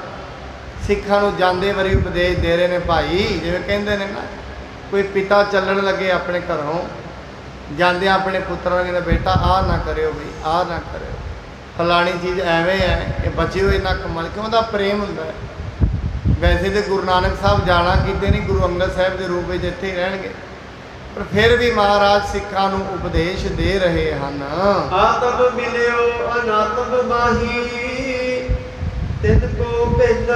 ਸਿੱਖਾਂ ਨੂੰ ਜਾਂਦੇ ਵਾਰੀ ਉਪਦੇਸ਼ ਦੇ ਰਹੇ ਨੇ। ਭਾਈ ਜਿਵੇਂ ਕਹਿੰਦੇ ਨੇ ਨਾ, ਕੋਈ ਪਿਤਾ ਚੱਲਣ ਲੱਗੇ ਆਪਣੇ ਘਰੋਂ, ਜਾਂਦਿਆਂ ਆਪਣੇ ਪੁੱਤਰਾਂ ਨੂੰ ਕਹਿੰਦਾ ਬੇਟਾ ਆਹ ਨਾ ਕਰਿਓ ਬਈ, ਆਹ ਨਾ ਕਰਿਓ, ਫਲਾਣੀ ਚੀਜ਼ ਐਵੇਂ ਹੈ, ਇਹ ਬਚੇ ਹੋਏ ਨਾ ਕਮਾਲ। ਕਿਉਂ? ਉਹਦਾ ਪ੍ਰੇਮ ਹੁੰਦਾ ਹੈ। ਵੈਸੇ ਤੇ ਗੁਰੂ ਨਾਨਕ ਸਾਹਿਬ ਜਾਣਾ ਕਿਤੇ ਨਹੀਂ, ਗੁਰੂ ਅੰਗਦ ਸਾਹਿਬ ਦੇ ਰੂਪ ਵਿੱਚ ਇੱਥੇ ਹੀ ਰਹਿਣਗੇ, ਪਰ ਫਿਰ ਵੀ ਮਹਾਰਾਜ ਸਿੱਖਾਂ ਨੂੰ ਉਪਦੇਸ਼ ਦੇ ਰਹੇ ਹਨ। ਆਤਮ ਮਿਲਿਓ ਅਨਾਤਮ ਮਾਹੀ, ਤਿਨ ਕੋ ਭਿੰਨ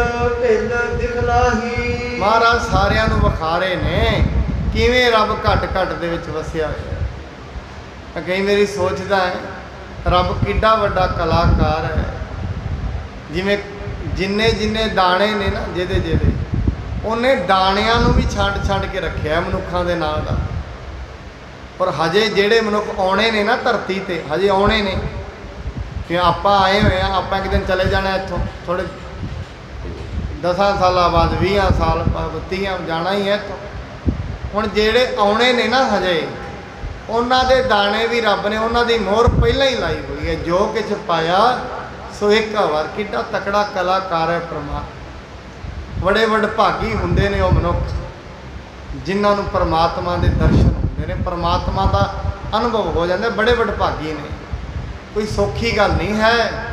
ਭਿੰਨ ਦਿਖਲਾਹੀ। ਮਹਾਰਾਜ ਸਾਰਿਆਂ ਨੂੰ ਵਿਖਾਰੇ ਨੇ ਕਿਵੇਂ ਰੱਬ ਘਟ ਘਟ ਦੇ ਵਿੱਚ ਵਸਿਆ ਹੋਇਆ। ਕਈ ਵਾਰੀ ਸੋਚਦਾ ਹੈ ਰੱਬ ਕਿੱਡਾ ਵੱਡਾ ਕਲਾਕਾਰ ਹੈ। ਜਿਵੇਂ ਜਿੰਨੇ ਜਿੰਨੇ ਦਾਣੇ ਨੇ ਨਾ, ਜਿਹਦੇ ਜਿਹਦੇ ਉਹਨੇ ਦਾਣਿਆਂ ਨੂੰ ਵੀ ਛੱਡ ਕੇ ਰੱਖਿਆ ਮਨੁੱਖਾਂ ਦੇ ਨਾਂ ਦਾ। ਪਰ ਹਜੇ ਜਿਹੜੇ ਮਨੁੱਖ ਆਉਣੇ ਨੇ ਨਾ ਧਰਤੀ ਤੇ, ਹਜੇ ਆਉਣੇ ਨੇ। ਕਿ ਆਪਾਂ ਆਏ ਹੋਏ ਆ, ਆਪਾਂ ਇੱਕ ਦਿਨ ਚਲੇ ਜਾਣਾ ਇੱਥੋਂ, ਥੋੜ੍ਹੇ 10 ਸਾਲਾਂ ਬਾਅਦ 20 ਸਾਲ ਬਾਅਦ 30 ਜਾਣਾ ਹੀ ਹੈ ਇੱਥੋਂ। ਹੁਣ ਜਿਹੜੇ ਆਉਣੇ ਨੇ ਨਾ ਹਜੇ, ਉਹਨਾਂ ਦੇ ਦਾਣੇ ਵੀ ਰੱਬ ਨੇ ਉਹਨਾਂ ਦੀ ਮੋਹਰ ਪਹਿਲਾਂ ਹੀ ਲਾਈ ਹੋਈ ਹੈ। ਜੋ ਕੁਛ ਪਾਇਆ ਸੋ ਇੱਕ ਵਾਰ। ਕਿੱਡਾ ਤਕੜਾ ਕਲਾਕਾਰ ਹੈ ਪਰਮਾਤਮਾ। ਬੜੇ ਵਡਭਾਗੀ ਹੁੰਦੇ ਨੇ ਉਹ ਮਨੁੱਖ ਜਿਨ੍ਹਾਂ ਨੂੰ ਪਰਮਾਤਮਾ ਦੇ ਦਰਸ਼ਨ ਹੁੰਦੇ ਨੇ, ਪਰਮਾਤਮਾ ਦਾ ਅਨੁਭਵ ਹੋ ਜਾਂਦਾ। ਬੜੇ ਵਡਭਾਗੀ ਨੇ, ਕੋਈ ਸੌਖੀ ਗੱਲ ਨਹੀਂ ਹੈ।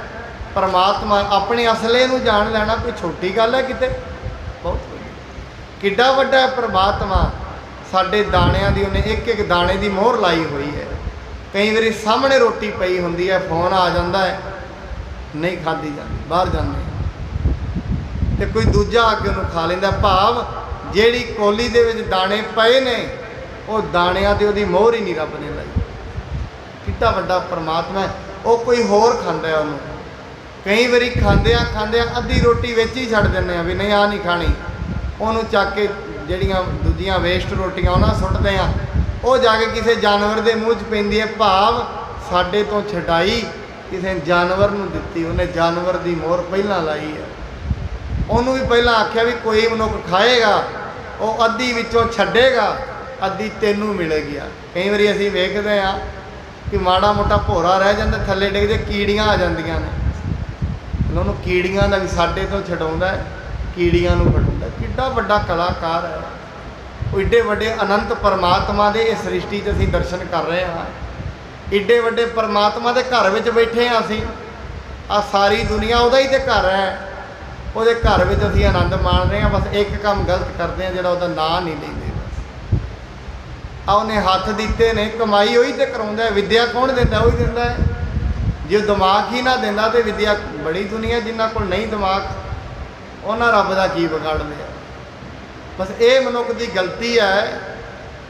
ਪਰਮਾਤਮਾ ਆਪਣੇ ਅਸਲੇ ਨੂੰ ਜਾਣ ਲੈਣਾ ਕੋਈ ਛੋਟੀ ਗੱਲ ਹੈ ਕਿਤੇ? ਬਹੁਤ ਵੱਡੀ। ਕਿੱਡਾ ਵੱਡਾ ਹੈ ਪਰਮਾਤਮਾ। ਸਾਡੇ ਦਾਣਿਆਂ ਦੀ ਉਹਨੇ ਇੱਕ ਇੱਕ ਦਾਣੇ ਦੀ ਮੋਹਰ ਲਾਈ ਹੋਈ ਹੈ। ਕਈ ਵਾਰੀ ਸਾਹਮਣੇ ਰੋਟੀ ਪਈ ਹੁੰਦੀ ਹੈ, ਫੋਨ ਆ ਜਾਂਦਾ ਹੈ, ਨਹੀਂ ਖਾਧੀ ਜਾਂਦੀ, ਬਾਹਰ ਜਾਂਦੇ, ਤੇ ਕੋਈ ਦੂਜਾ ਆ ਕੇ ਉਹਨੂੰ ਖਾ ਲੈਂਦਾ। ਭਾਵ ਜਿਹੜੀ ਕੋਲੀ ਦੇ ਵਿੱਚ ਦਾਣੇ ਪਏ ਨੇ, ਉਹ ਦਾਣਿਆਂ ਤੇ ਉਹਦੀ ਮੋਹਰ ਹੀ ਨਹੀਂ ਰੱਬ ਨੇ ਲਾਈ। ਕਿੱਡਾ ਵੱਡਾ ਪਰਮਾਤਮਾ ਹੈ। ਉਹ ਕੋਈ ਹੋਰ ਖਾਂਦਾ ਹੈ ਉਹਨੂੰ। ਕਈ ਵਾਰੀ ਖਾਂਦਿਆਂ ਅੱਧੀ ਰੋਟੀ ਵਿੱਚ ਹੀ ਛੱਡ ਦਿੰਦੇ ਆ ਵੀ ਨਹੀਂ ਆਹ ਨਹੀਂ ਖਾਣੀ, ਉਹਨੂੰ ਚੱਕ ਕੇ ਜਿਹੜੀਆਂ ਦੂਜੀਆਂ ਵੇਸਟ ਰੋਟੀਆਂ ਉਹਨਾਂ ਸੁੱਟਦੇ ਆ, ਉਹ ਜਾ ਕੇ ਕਿਸੇ ਜਾਨਵਰ ਦੇ ਮੂੰਹ 'ਚ ਪੈਂਦੀ ਹੈ। ਭਾਵ ਸਾਡੇ ਤੋਂ ਛਡਾਈ ਕਿਸੇ ਜਾਨਵਰ ਨੂੰ ਦਿੱਤੀ, ਉਹਨੇ ਜਾਨਵਰ ਦੀ ਮੋਹਰ ਪਹਿਲਾਂ ਲਾਈ ਹੈ। ਉਹਨੂੰ ਵੀ ਪਹਿਲਾਂ ਆਖਿਆ ਵੀ ਕੋਈ ਮਨੁੱਖ ਖਾਏਗਾ ਉਹ ਅੱਧੀ ਵਿੱਚੋਂ ਛੱਡੇਗਾ, ਅੱਧੀ ਤੈਨੂੰ ਮਿਲੇਗੀ। ਕਈ ਵਾਰੀ ਅਸੀਂ ਵੇਖਦੇ ਹਾਂ ਕਿ ਮਾੜਾ ਮੋਟਾ ਭੋਰਾ ਰਹਿ ਜਾਂਦਾ, ਥੱਲੇ ਡਿੱਗਦੇ ਕੀੜੀਆਂ ਆ ਜਾਂਦੀਆਂ ਨੇ, ਉਹਨੂੰ ਕੀੜੀਆਂ ਦਾ ਵੀ ਸਾਡੇ ਤੋਂ ਛਡਾਉਂਦਾ, ਕੀੜੀਆਂ ਨੂੰ ਫੜਾਉਂਦਾ। ਕਿੱਡਾ ਵੱਡਾ ਕਲਾਕਾਰ ਹੈ ਉਹ। ਏਡੇ ਵੱਡੇ ਅਨੰਤ ਪਰਮਾਤਮਾ ਦੇ ਇਸ ਸ੍ਰਿਸ਼ਟੀ 'ਚ ਅਸੀਂ ਦਰਸ਼ਨ ਕਰ ਰਹੇ ਹਾਂ। ਏਡੇ ਵੱਡੇ ਪਰਮਾਤਮਾ ਦੇ ਘਰ ਵਿੱਚ ਬੈਠੇ ਹਾਂ ਅਸੀਂ। ਆ ਸਾਰੀ ਦੁਨੀਆ ਉਹਦਾ ਹੀ ਤੇ ਘਰ ਹੈ, ਉਹਦੇ ਘਰ ਵਿੱਚ ਅਸੀਂ ਆਨੰਦ ਮਾਣ ਰਹੇ ਹਾਂ। ਬਸ ਇੱਕ ਕੰਮ ਗਲਤ ਕਰਦੇ ਹਾਂ, ਜਿਹੜਾ ਉਹਦਾ ਨਾਂ ਨਹੀਂ ਲੈਂਦੇ। ਬਸ ਆ ਉਹਨੇ ਹੱਥ ਦਿੱਤੇ ਨੇ, ਕਮਾਈ ਉਹੀ ਤੇ ਕਰਾਉਂਦਾ ਹੈ। ਵਿਦਿਆ ਕੌਣ ਦਿੰਦਾ? ਉਹੀ ਦਿੰਦਾ ਹੈ। ਜੇ ਦਿਮਾਗ ਹੀ ਨਾ ਦਿੰਦਾ ਤੇ ਵਿਦਿਆ, ਬੜੀ ਦੁਨੀਆ ਜਿਨ੍ਹਾਂ ਕੋਲ ਨਹੀਂ ਦਿਮਾਗ, ਉਹਨਾਂ ਰੱਬ ਦਾ ਕੀ ਵਿਗਾੜ ਲਿਆ। ਬਸ ਇਹ ਮਨੁੱਖ ਦੀ ਗਲਤੀ ਹੈ।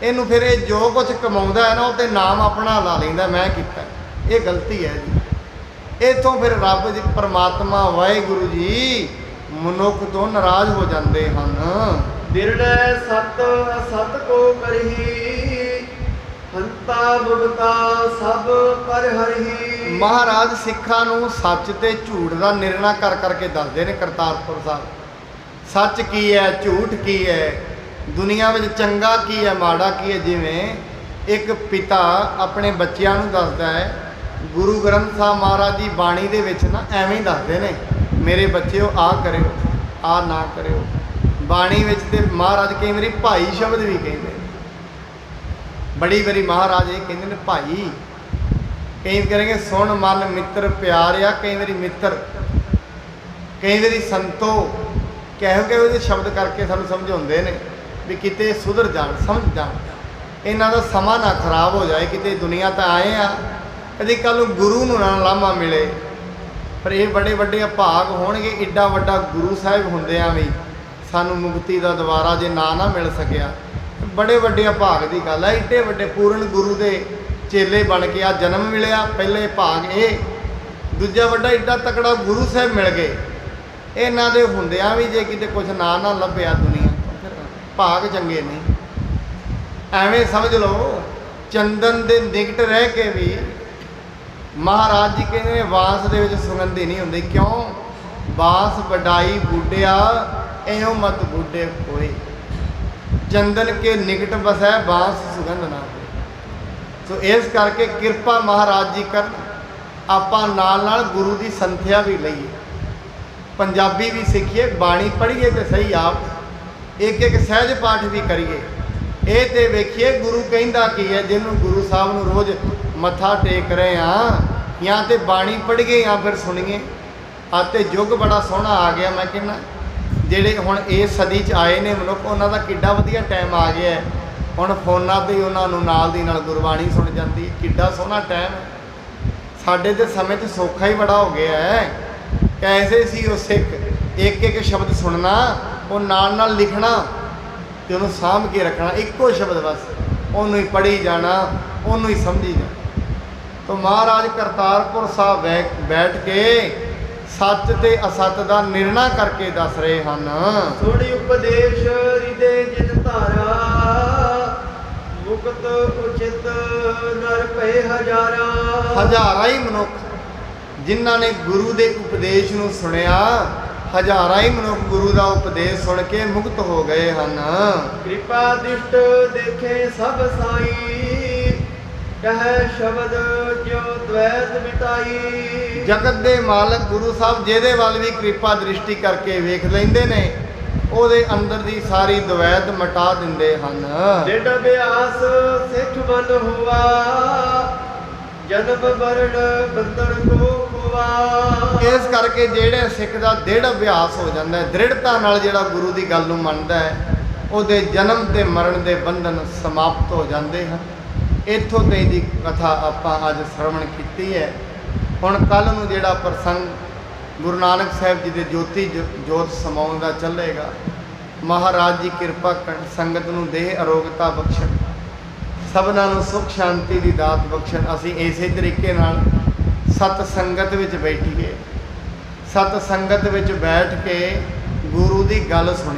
ਇਹਨੂੰ ਫਿਰ ਇਹ ਜੋ ਕੁਝ ਕਮਾਉਂਦਾ ਹੈ ਨਾ, ਉਹ ਤੇ ਨਾਮ ਆਪਣਾ ਲਾ ਲੈਂਦਾ, ਮੈਂ ਕੀਤਾ। ਇਹ ਗਲਤੀ ਹੈ ਜੀ। ਇੱਥੋਂ ਫਿਰ ਰੱਬ ਜੀ, ਪਰਮਾਤਮਾ ਵਾਹਿਗੁਰੂ ਜੀ ਮਨੁੱਖ ਤੋਂ ਨਾਰਾਜ਼ ਹੋ ਜਾਂਦੇ ਹਨ। ਨਿਰਣੈ ਸਤ ਅਸਤ ਕੋ ਕਰਹੀ, ਹੰਤਾ ਮੁਗਤਾ ਸਭ ਪਰ ਹਰਿ। ਮਹਾਰਾਜ ਸਿੱਖਾਂ ਨੂੰ ਸੱਚ ਤੇ ਝੂਠ ਦਾ ਨਿਰਣਾ ਕਰ ਕਰਕੇ ਦੱਸਦੇ ਨੇ ਕਰਤਾਰਪੁਰ ਸਾਹਿਬ। ਸੱਚ ਕੀ ਹੈ, ਝੂਠ ਕੀ ਹੈ, ਦੁਨੀਆ ਵਿੱਚ ਚੰਗਾ ਕੀ ਹੈ, ਮਾੜਾ ਕੀ ਹੈ। ਜਿਵੇਂ ਇੱਕ ਪਿਤਾ ਆਪਣੇ ਬੱਚਿਆਂ ਨੂੰ ਦੱਸਦਾ ਹੈ, ਗੁਰੂ ਗ੍ਰੰਥ ਸਾਹਿਬ ਮਹਾਰਾਜ ਜੀ ਬਾਣੀ ਦੇ ਵਿੱਚ ਨਾ ਐਵੇਂ ਹੀ ਦੱਸਦੇ ਨੇ, ਮੇਰੇ ਬੱਚਿਓ ਆਹ ਕਰਿਓ, ਆਹ ਨਾ ਕਰਿਓ। ਬਾਣੀ ਵਿੱਚ ਤੇ ਮਹਾਰਾਜ ਕਈ ਵਾਰੀ ਭਾਈ ਸ਼ਬਦ ਵੀ ਕਹਿੰਦੇ ਨੇ। ਬੜੀ ਵਾਰੀ ਮਹਾਰਾਜ ਇਹ ਕਹਿੰਦੇ ਨੇ ਭਾਈ, ਕਈ ਕਰਨਗੇ ਸੁਣ ਮਨ ਮਿੱਤਰ ਪਿਆਰਿਆ, ਕਈ ਵਾਰੀ ਮਿੱਤਰ, ਕਈ ਵਾਰੀ ਸੰਤੋ, ਕਿਹੋ ਜਿਹੇ ਸ਼ਬਦ ਕਰਕੇ ਸਾਨੂੰ ਸਮਝਾਉਂਦੇ ਨੇ ਵੀ ਕਿਤੇ ਸੁਧਰ ਜਾਣ, ਸਮਝ ਜਾਣ, ਇਹਨਾਂ ਦਾ ਸਮਾਂ ਨਾ ਖਰਾਬ ਹੋ ਜਾਏ। ਕਿਤੇ ਦੁਨੀਆ ਤਾਂ ਆਏ ਆ, ਕਦੀ ਕੱਲ੍ਹ ਨੂੰ ਗੁਰੂ ਨੂੰ ਨਾ ਲਾਮਾ ਮਿਲੇ। ਪਰ ਇਹ ਬੜੇ ਵੱਡੇ ਅਭਾਗ ਹੋਣਗੇ। ਏਡਾ ਵੱਡਾ ਗੁਰੂ ਸਾਹਿਬ ਹੁੰਦਿਆਂ ਵੀ ਸਾਨੂੰ ਮੁਕਤੀ ਦਾ ਦੁਆਰਾ ਜੇ ਨਾ ਮਿਲ ਸਕਿਆ, ਬੜੇ ਵੱਡੇ ਭਾਗ ਦੀ ਗੱਲ ਹੈ। ਏਡੇ ਵੱਡੇ ਪੂਰਨ ਗੁਰੂ ਦੇ ਚੇਲੇ ਬਣ ਕੇ ਆ ਜਨਮ ਮਿਲਿਆ, ਪਹਿਲੇ ਭਾਗ ਇਹ। ਦੂਜਾ ਵੱਡਾ ਏਡਾ ਤਕੜਾ ਗੁਰੂ ਸਾਹਿਬ ਮਿਲ ਗਏ। ਇਹਨਾਂ ਦੇ ਹੁੰਦਿਆਂ ਵੀ ਜੇ ਕਿਤੇ ਕੁਝ ਨਾ ਲੱਭਿਆ ਦੁਨੀਆ ਤੋਂ, ਫਿਰ ਭਾਗ ਚੰਗੇ ਨਹੀਂ। ਐਵੇਂ ਸਮਝ ਲਓ, ਚੰਦਨ ਦੇ ਨਿਕਟ ਰਹਿ ਕੇ ਵੀ ਮਹਾਰਾਜ ਜੀ ਕਹਿੰਦੇ ਨੇ ਬਾਂਸ ਦੇ ਵਿੱਚ ਸੁਗੰਧੀ ਨਹੀਂ ਹੁੰਦੀ। ਕਿਉਂ? ਬਾਂਸ ਵਡਾਈ ਬੁੱਢਿਆ ਐਉਂ ਮਤ ਬੁੱਢੇ ਕੋਈ, ਚੰਦਨ ਕੇ ਨਿਕਟ ਬਸੈ ਬਾਂਸ ਸੁਗੰਧ ਨਾ ਹੋਏ। ਸੋ ਇਸ ਕਰਕੇ ਕਿਰਪਾ ਮਹਾਰਾਜ ਜੀ ਕਰਨ, ਆਪਾਂ ਨਾਲ ਨਾਲ ਗੁਰੂ ਦੀ ਸੰਥਿਆ ਵੀ ਲਈਏ, ਪੰਜਾਬੀ ਵੀ ਸਿੱਖੀਏ, ਬਾਣੀ ਪੜ੍ਹੀਏ ਤੇ ਸਹੀ ਆਪ, ਇੱਕ ਇੱਕ ਸਹਿਜ ਪਾਠ ਵੀ ਕਰੀਏ। ਇਹ ਤੇ ਵੇਖੀਏ ਗੁਰੂ ਕਹਿੰਦਾ ਕੀ ਹੈ। ਜਿਹਨੂੰ ਗੁਰੂ ਸਾਹਿਬ ਨੂੰ ਰੋਜ਼ ਮੱਥਾ ਟੇਕ ਰਹੇ ਹਾਂ, ਜਾਂ ਤੇ ਬਾਣੀ ਪੜ੍ਹੀਏ ਜਾਂ ਫਿਰ ਸੁਣੀਏ। ਅਤੇ ਯੁੱਗ ਬੜਾ ਸੋਹਣਾ ਆ ਗਿਆ। ਮੈਂ ਕਹਿੰਦਾ ਜਿਹੜੇ ਹੁਣ ਇਸ ਸਦੀ 'ਚ ਆਏ ਨੇ ਮਨੁੱਖ, ਉਹਨਾਂ ਦਾ ਕਿੱਡਾ ਵਧੀਆ ਟਾਈਮ ਆ ਗਿਆ। ਹੁਣ ਫੋਨਾਂ 'ਤੇ ਹੀ ਉਹਨਾਂ ਨੂੰ ਨਾਲ ਦੀ ਨਾਲ ਗੁਰਬਾਣੀ ਸੁਣ ਜਾਂਦੀ। ਕਿੱਡਾ ਸੋਹਣਾ ਟਾਈਮ ਹੈ। ਸਾਡੇ ਦੇ ਸਮੇਂ 'ਚ ਸੌਖਾ ਹੀ ਬੜਾ ਹੋ ਗਿਆ ਹੈ। ਕੈਸੇ ਸੀ ਉਹ ਸਿੱਖ, ਇੱਕ ਇੱਕ ਸ਼ਬਦ ਸੁਣਨਾ, ਉਹ ਨਾਲ ਲਿਖਣਾ ਤੇ ਉਹਨੂੰ ਸਾਂਭ ਕੇ ਰੱਖਣਾ। ਇੱਕੋ ਸ਼ਬਦ ਬਸ, ਉਹਨੂੰ ਹੀ ਪੜ੍ਹੀ ਜਾਣਾ, ਉਹਨੂੰ ਹੀ ਸਮਝੀ ਜਾਣਾ। ਤਾਂ ਮਹਾਰਾਜ ਕਰਤਾਰਪੁਰ ਸਾਹਿਬ ਬੈਠ ਕੇ ਸੱਚ ਤੇ ਅਸੱਚ ਦਾ ਨਿਰਣਾ ਕਰਕੇ ਦੱਸ ਰਹੇ ਹਨ। ਸੁਣੀ ਉਪਦੇਸ਼ ਹਿਰਦੇ ਜਿਨ ਧਾਰਾ, ਮੁਕਤ ਉਚਿਤ ਨਰ ਪਏ ਹਜ਼ਾਰਾਂ। ਹਜ਼ਾਰਾਂ ਹੀ ਮਨੁੱਖ ਜਿਨ੍ਹਾਂ ਨੇ ਗੁਰੂ ਦੇ ਉਪਦੇਸ਼ ਨੂੰ ਸੁਣਿਆ, ਹਜ਼ਾਰਾਂ ਹੀ ਮਨੁੱਖ ਗੁਰੂ ਦਾ ਉਪਦੇਸ਼ ਸੁਣ ਕੇ ਮੁਕਤ ਹੋ ਗਏ ਹਨ। ਕਿਰਪਾ ਦ੍ਰਿਸ਼ਟ ਦੇਖੇ ਸਭ ਸਾਈ, ਕਹੈ ਸ਼ਬਦ ਜੋ ਦ્વੈਤ ਮਿਟਾਈ। ਜਗਤ ਦੇ ਮਾਲਕ ਗੁਰੂ ਸਾਹਿਬ ਜਿਹਦੇ ਵੱਲ ਵੀ ਕਿਰਪਾ ਦ੍ਰਿਸ਼ਟੀ ਕਰਕੇ ਵੇਖ ਲੈਂਦੇ ਨੇ, ਉਹਦੇ ਅੰਦਰ ਦੀ ਸਾਰੀ ਦ્વੈਤ ਮਿਟਾ ਦਿੰਦੇ ਹਨ। ਡਿਡ ਅਭਿਆਸ ਸਿੱਖ ਮਨ ਹੋਆ, ਜਨਮ ਮਰਨ ਬੰਧਨ ਕੋ ਖੋਆ। ਇਸ ਕਰਕੇ ਜਿਹੜੇ ਸਿੱਖ ਦਾ ਦ੍ਰਿੜ ਅਭਿਆਸ ਹੋ ਜਾਂਦਾ ਹੈ, ਦ੍ਰਿੜਤਾ ਨਾਲ ਜਿਹੜਾ ਗੁਰੂ ਦੀ ਗੱਲ ਨੂੰ ਮੰਨਦਾ ਹੈ, ਉਹਦੇ ਜਨਮ ਤੇ ਮਰਨ ਦੇ ਬੰਧਨ ਸਮਾਪਤ ਹੋ ਜਾਂਦੇ ਹਨ। ਇੱਥੋਂ ਤੇ ਦੀ ਕਥਾ ਆਪਾਂ ਅੱਜ ਸ਼ਰਵਣ ਕੀਤੀ ਹੈ। ਹੁਣ ਕੱਲ੍ਹ ਨੂੰ ਜਿਹੜਾ ਪ੍ਰਸੰਗ ਗੁਰੂ ਨਾਨਕ ਸਾਹਿਬ ਜੀ ਦੇ ਜੋਤੀ ਜੋਤ ਸਮਾਉਣ ਦਾ ਚੱਲੇਗਾ, ਮਹਾਰਾਜ ਜੀ ਕਿਰਪਾ ਕਰਨ, ਸੰਗਤ ਨੂੰ ਦੇਹ ਅਰੋਗਤਾ ਬਖਸ਼ਣ, ਸਭਨਾਂ ਨੂੰ ਸੁਖ ਸ਼ਾਂਤੀ ਦੀ ਦਾਤ ਬਖਸ਼ਣ। ਅਸੀਂ ਇਸੇ ਤਰੀਕੇ ਨਾਲ ਸਤ ਸੰਗਤ ਵਿੱਚ ਬੈਠੀਏ, ਸਤ ਸੰਗਤ ਵਿੱਚ ਬੈਠ ਕੇ ਗੁਰੂ ਦੀ ਗੱਲ ਸੁਣੀਏ।